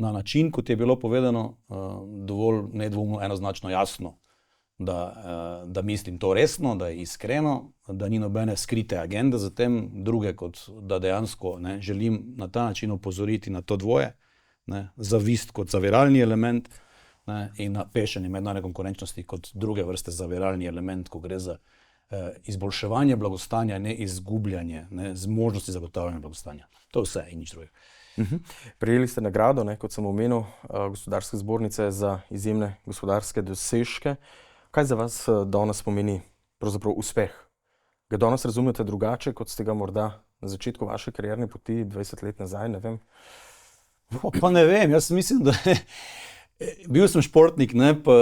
na način, kot je bilo povedano, dovolj nedvoumno, enoznačno jasno, da mislim to resno, da je iskreno, da ni nobene skrite agende za tem, druge kot da dejansko, ne, želim na ta način opozoriti na to dvoje, ne, zavist kot zaviralni element, ne, in na pešenje mednarodne konkurenčnosti kot druge vrste zaviralni element, ko gre za izboljševanje blagostanja, ne izgubljanje, ne, zmožnosti zagotavljanja blagostanja. To je vse in nič drugega. Prejeli ste nagrado, ne, kot sem omenil, Gospodarske zbornice za izjemne gospodarske dosežke. Kaj za vas danes pomeni pravzaprav uspeh? Ga danes razumete drugače, kot ste ga morda na začetku vaše karierne poti, 20 let nazaj, ne vem? Pa ne vem, jaz mislim, da bil sem športnik, ne, pa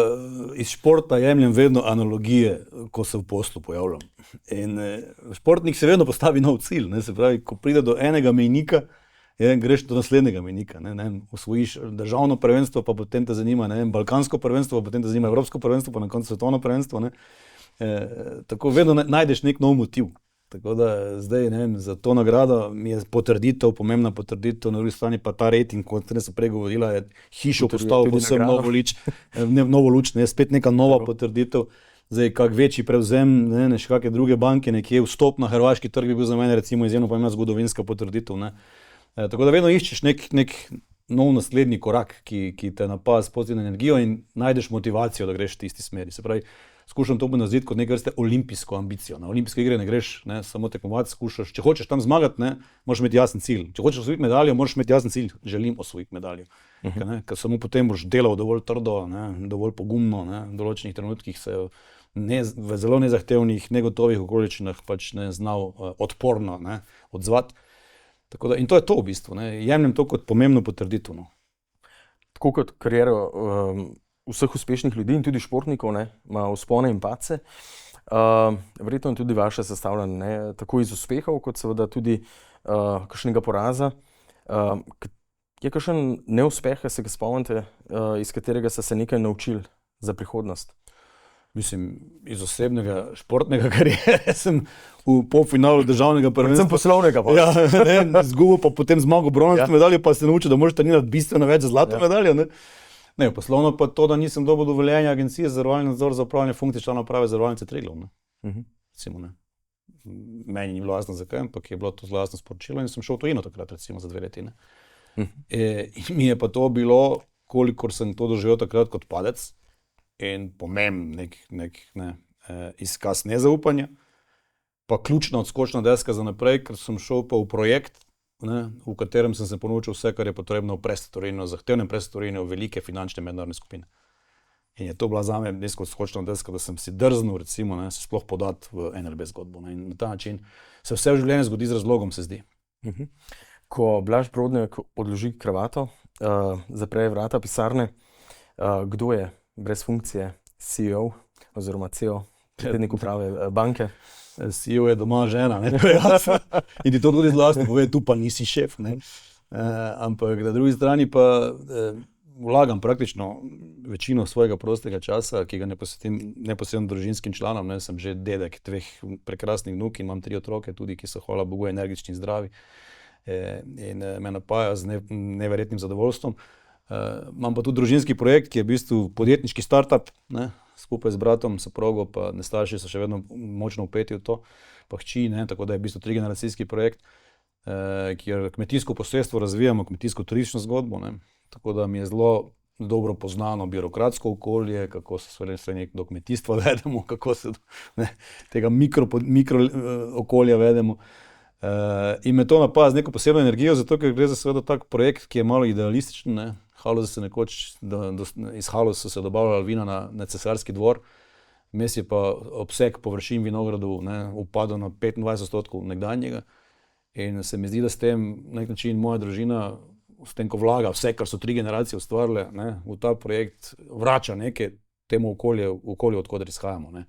iz športa jemljem vedno analogije, ko se v poslu pojavljam. In športnik se vedno postavi nov cilj, ne, se pravi, ko pride do enega mejnika, greš do naslednjega mejnika, ne, osvojiš državno prvenstvo, pa potem te zanima, ne, balkansko prvenstvo, pa potem te zanima evropsko prvenstvo, pa na koncu svetovno prvenstvo, ne. Tako vedno najdeš nek nov motiv. Tako da zdaj, ne vem, za to nagrado mi je potrditev, pomembna potrditev, na drugi strani pa ta rating, kot sem prej govorila, je hišo postavil posebno novo luč, ne, spet neka nova potrditev. Zdaj, kak večji prevzem, ne, še kakšne druge banke, nekje vstop na hrvaški trg bi bil za mene recimo izjemno pomembna zgodovinska potrditev, ne. Tako da vedno iščeš nek nov naslednji korak, ki te napaja s pozitivno energijo in najdeš motivacijo, da greš v tisti smeri. Se pravi, skušam to narediti kot neke vrste olimpijsko ambicijo. Na olimpijske igre ne greš, ne, samo tekmovati, skušaš. Če hočeš tam zmagati, ne, moraš imeti jasen cilj. Če hočeš osvojiti medaljo, moraš imeti jasen cilj. Želim osvojiti medaljo. Ker samo potem boš delal dovolj trdo, ne, dovolj pogumno, ne, v določenih trenutkih se v zelo nezahtevnih, negotovih okoliščinah pač ne znal odporno, ne, odzvati. Tako da, in to je to v bistvu, ne, jemljem to kot pomembno potrditev. No. Tako kot kariero vseh uspešnih ljudi in tudi športnikov, ne, ima vzpone in padce. Verjetno je tudi vaše sestavljeno, ne, tako iz uspehov, kot seveda tudi kakšnega poraza. Je kakšen neuspeh, ki se ga spomnite, iz katerega ste se nekaj naučili za prihodnost? Mislim, iz osebnega športnega kariere sem v polfinalu državnega prvenstva. Sem poslovnega pa. Ja, ne, zgubil pa potem zmagal bronasta medaljo, pa se naučil, da moraš trenirati bistveno več za zlato medaljo, ne. Ne, poslovno pa to, da nisem dobil dovoljenja Agencije za zavarovalni nadzor za opravljanje funkcij člana uprave Zavarovalnice Triglav, ne. Recimo, ne. Meni ni bilo jasno zakaj, ampak je bilo to zelo jasno sporočilo in sem šel v tujino takrat, recimo za 2 leti, ne. In mi je pa to bilo, kolikor sem to doživel takrat kot padec, in pomemben nek izkaz nezaupanja, pa ključna odskočna deska za naprej, ker sem šel pa v projekt, ne, v katerem sem se ponaučil vse, kar je potrebno v prestrukturanju, zahtevnem prestrukturiranju velike finančne mednarodne skupine. In je to bila zame neska odskočna deska, da sem si drznil, recimo, ne, se sploh podati v NLB zgodbo. Ne, in na ta način se vse v življenju zgodi z razlogom, se zdi. Ko Blaž Brodnjak odloži kravato, zapre vrata pisarne, kdo je brez funkcije CEO oziroma CEO, predsednik uprave banke? CEO je doma žena, ne, to je jasno. In ti to tudi zelo jasno pove, tu pa nisi šef, ne. Ampak na drugi strani pa vlagam praktično večino svojega prostega časa, ki ga ne posvetim neposredno družinskim članom, ne, sem že dedek 2 prekrasnih vnuk in imam 3 otroke tudi, ki so, hvala Bogu, energični in zdravi. In me napaja z neverjetnim zadovoljstvom. Imam pa tudi družinski projekt, ki je v bistvu podjetniški startup, ne, skupaj z bratom, soprogo, pa starši so še vedno močno vpeti v to, pa hči, ne, tako da je v bistvu 3-generacijski projekt, kjer kmetijsko posestvo razvijamo, kmetijsko turistično zgodbo, ne, tako da mi je zelo dobro poznano birokratsko okolje, kako se stvari do kmetijstva vedemo, kako se tega mikro okolja vedemo. In me to napada z neko posebno energijo, zato ker gre za seveda tak projekt, ki je malo idealističen. Ne. Iz Haloza so se dobavljala vina na Cesarski dvor, mes je pa obseg površin vinogradov upadel na 25% nekdanjega. In se mi zdi, da s tem na nek način moja družina, s tem, ko vlaga vse, kar so 3 generacije ustvarile, v ta projekt vrača nekaj temu okolju, odkoder izhajamo. Ne.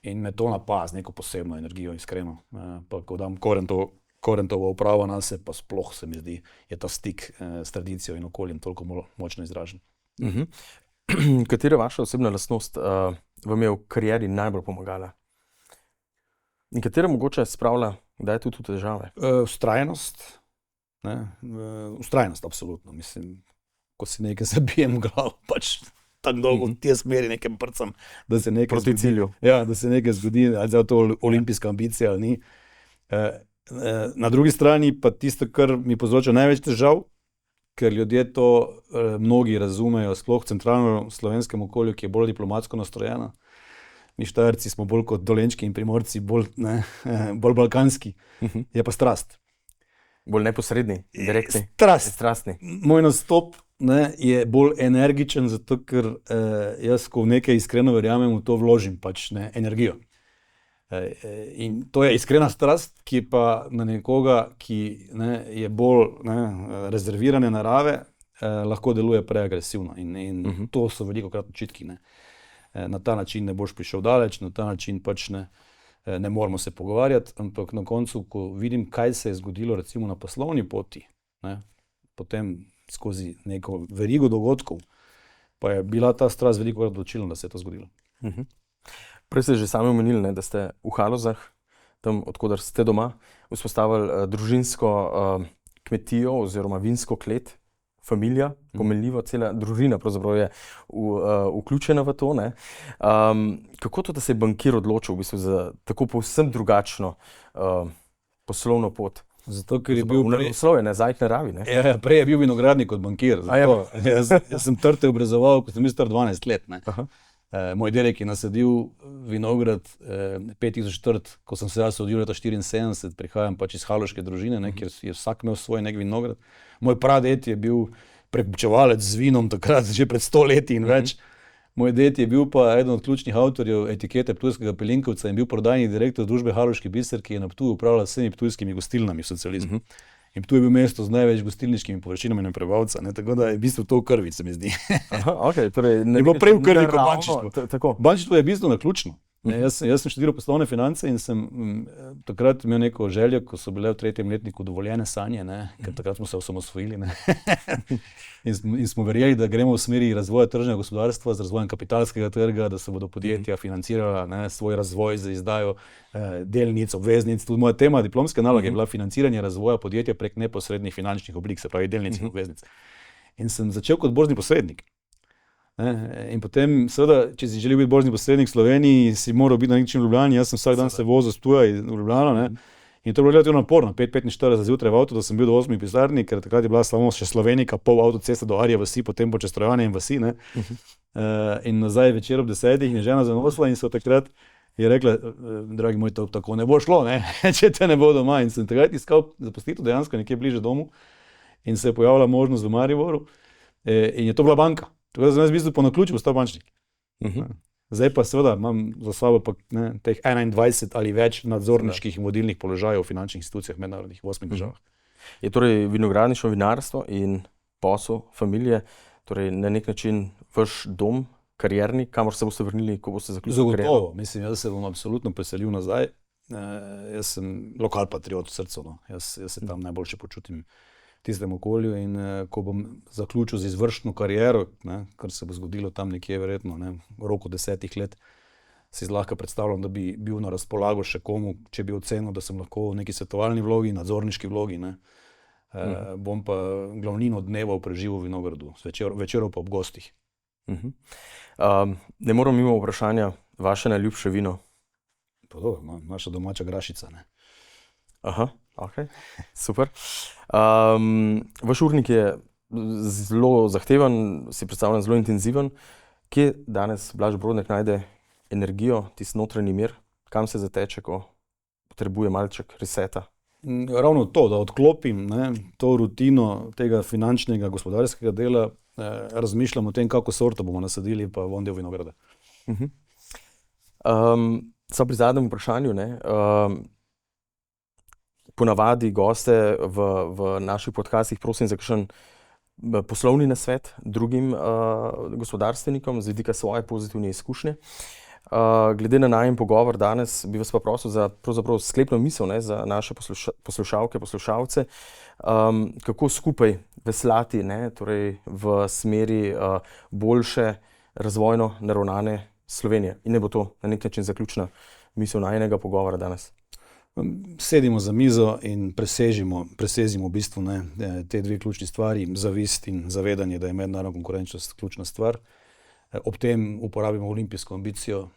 In me to napada z neko posebno energijo, iskreno. Pa ko dam Korentovo upravo na se, pa sploh se mi zdi, je ta stik s tradicijo in okoljem toliko močno izražen. Katera vaša osebna lastnost vam je v karieri najbolj pomagala? In katera mogoče spravlja, da je tudi v težave? Vztrajnost. Vztrajnost, absolutno. Mislim, ko si nekaj zabijem v glavo, pač tako dolgo v te smeri nekaj prcam, da se nekaj proti cilju. Ja, da se nekaj zgodi, ali je to olimpijska ambicija ali ni. Na drugi strani pa tisto, kar mi povzroča največ težav, ker ljudje to mnogi razumejo, sploh v centralno slovenskem okolju, ki je bolj diplomatsko nastrojena. Mi Štajerci smo bolj kot Dolenčki in Primorci, bolj balkanski, je pa strast. Bolj neposredni, direktni, strastni. Moj nastop je bolj energičen, zato ker jaz, ko v nekaj iskreno verjamem, v to vložim pač energijo. In to je iskrena strast, ki pa na nekoga, ki je bolj rezervirane narave, lahko deluje preagresivno. In to so velikokrat očitki. Na ta način ne boš prišel daleč, na ta način pač ne moramo se pogovarjati, ampak na koncu, ko vidim, kaj se je zgodilo recimo na poslovni poti, potem skozi neko verigo dogodkov, pa je bila ta strast velikokrat odločilna, da se je to zgodilo. Prej ste že sami omenili, da ste v Halozah, tam odkudar ste doma, vzpostavili družinsko kmetijo oziroma vinsko klet, familija, pomenljivo, cela družina pravzaprav je vključena v to. Kako to, da se je bankir odločil v bistvu za tako povsem drugačno poslovno pot? Zato, ker je bil zajk naravi. Ja, prej je bil vinogradnik kot bankir. Jaz sem trte obrezoval, ko sem bil star 12 let. Moj dedek je nasadil vinograd 5000 trt, ko sem se jaz rodil leta 74, prihajam pač iz haloške družine, kjer je vsak imel svoj nek vinograd. Moj praded je bil prekupčevalec z vinom takrat, že pred 100 leti in več. Moj ded je bil pa eden od ključnih avtorjev etikete Ptujskega Pelinkovca in bil prodajni direktor družbe Haloški biser, ki je na Ptuju upravljala s vsemi ptujskimi gostilnami v socializmu. In Ptuj je bil mesto z največ gostilniškimi površinami na prebivalca, tako da je v bistvu to v krvi, se mi zdi. Torej je bilo prej v krvi kot bančništvo. Bančništvo je bistveno ključno. Jaz sem študiral poslovne finance in sem takrat imel neko željo, ko so bile v 3. letniku dovoljene sanje, ker takrat smo se osamosvojili. In smo verjeli, da gremo v smeri razvoja tržnega gospodarstva z razvojem kapitalskega trga, da se bodo podjetja financirala svoj razvoj za izdajo delnic, obveznic. Tudi moja tema diplomske naloge je bila financiranje razvoja podjetja prek neposrednih finančnih oblik, se pravi delnic in obveznic. In sem začel kot borzni posrednik. In potem, seveda, če si želel biti borzni posrednik v Sloveniji, si moral biti na nek način v Ljubljani. Jaz sem vsak dan se vozil z Ptuja v Ljubljano. In to je bilo relativno naporno, 5:45 zjutraj v avtu, da sem bil do 8 pisarni, ker takrat je bila samo še Slovenika, pol avtocesta do Arje vasi, potem po čez Trojane in vasi. In nazaj večer ob 10 in je žena zanosla in so takrat je rekla, dragi moj, to tako ne bo šlo, če te ne bo doma. In sem takrat iskal zaposlitev dejansko nekje bliže domu in se je pojavila možnost v Mariboru in je to bila banka. Tako da sem jaz v bistvu po naključju postal bančnik. Zdaj pa seveda imam za sabo pa, teh 21 ali več nadzorniških in vodilnih položajev v finančnih institucijah mednarodnih v 8 državah. Je torej vinogradništvo, vinarstvo in posel familije, torej na nek način vaš dom, karierni, kamor se boste vrnili, ko boste zaključili kariero? Zagotovo, mislim, jaz se bom absolutno preselil nazaj. Jaz sem lokalpatriot v srcu, jaz se tam najboljše počutim v tistem okolju in ko bom zaključil z izvršno kariero, kar se bo zgodilo tam nekje verjetno v roku 10 let, si zlahka predstavljam, da bi bil na razpolago še komu, če bi ocenil, da sem lahko v neki svetovalni vlogi, nadzorniški vlogi. Bom pa glavnino dneva preživel v vinogradu, večerov pa ob gostih. Ne moram mimo vprašanja, vaše najljubše vino? Pa dobro, naša domača grašica. Aha, ok, super. Vaš urnik je zelo zahteven, si predstavljam zelo intenziven. Kje danes Blaž Brodnjak najde energijo, tisti notranji mir, kam se zateče, ko potrebuje malček reseta? Ravno to, da odklopim to rutino tega finančnega, gospodarskega dela, razmišljam o tem, kako sorto bomo nasadili, pa von del vinograda. So pri zadnjem vprašanju, ponavadi goste v naših podcastih prosim za kakšen poslovni nasvet drugim gospodarstvenikom z vidika svoje pozitivne izkušnje. Glede na najin pogovor danes bi vas pa prosil za pravzaprav sklepno misel za naše poslušalke, poslušalce, kako skupaj veslati torej v smeri boljše razvojno naravnane Slovenije. In ne bo to na nek način zaključna misel najinega pogovora danes. Sedimo za mizo in presežimo v bistvu te dve ključni stvari, zavist in zavedanje, da je mednarodna konkurenčnost ključna stvar. Ob tem uporabimo olimpijsko ambicijo,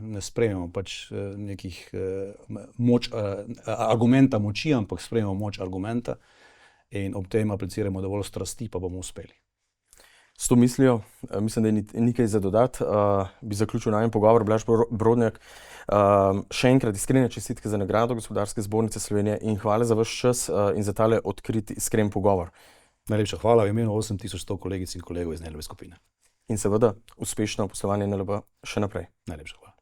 ne sprejmemo pač nekih argumenta moči, ampak sprejmemo moč argumenta in ob tem apliciramo dovolj strasti, pa bomo uspeli. S to mislijo, mislim, da je nekaj za dodati, bi zaključil najin pogovor. Blaž Brodnjak, še enkrat iskrene čestitke za nagrado Gospodarske zbornice Slovenije in hvala za vaš čas in za tale odkrit, iskren pogovor. Najlepša hvala v imenu 8100 kolegic in kolegov iz NLB skupine. In seveda uspešno poslovanje NLB še naprej. Najlepša hvala.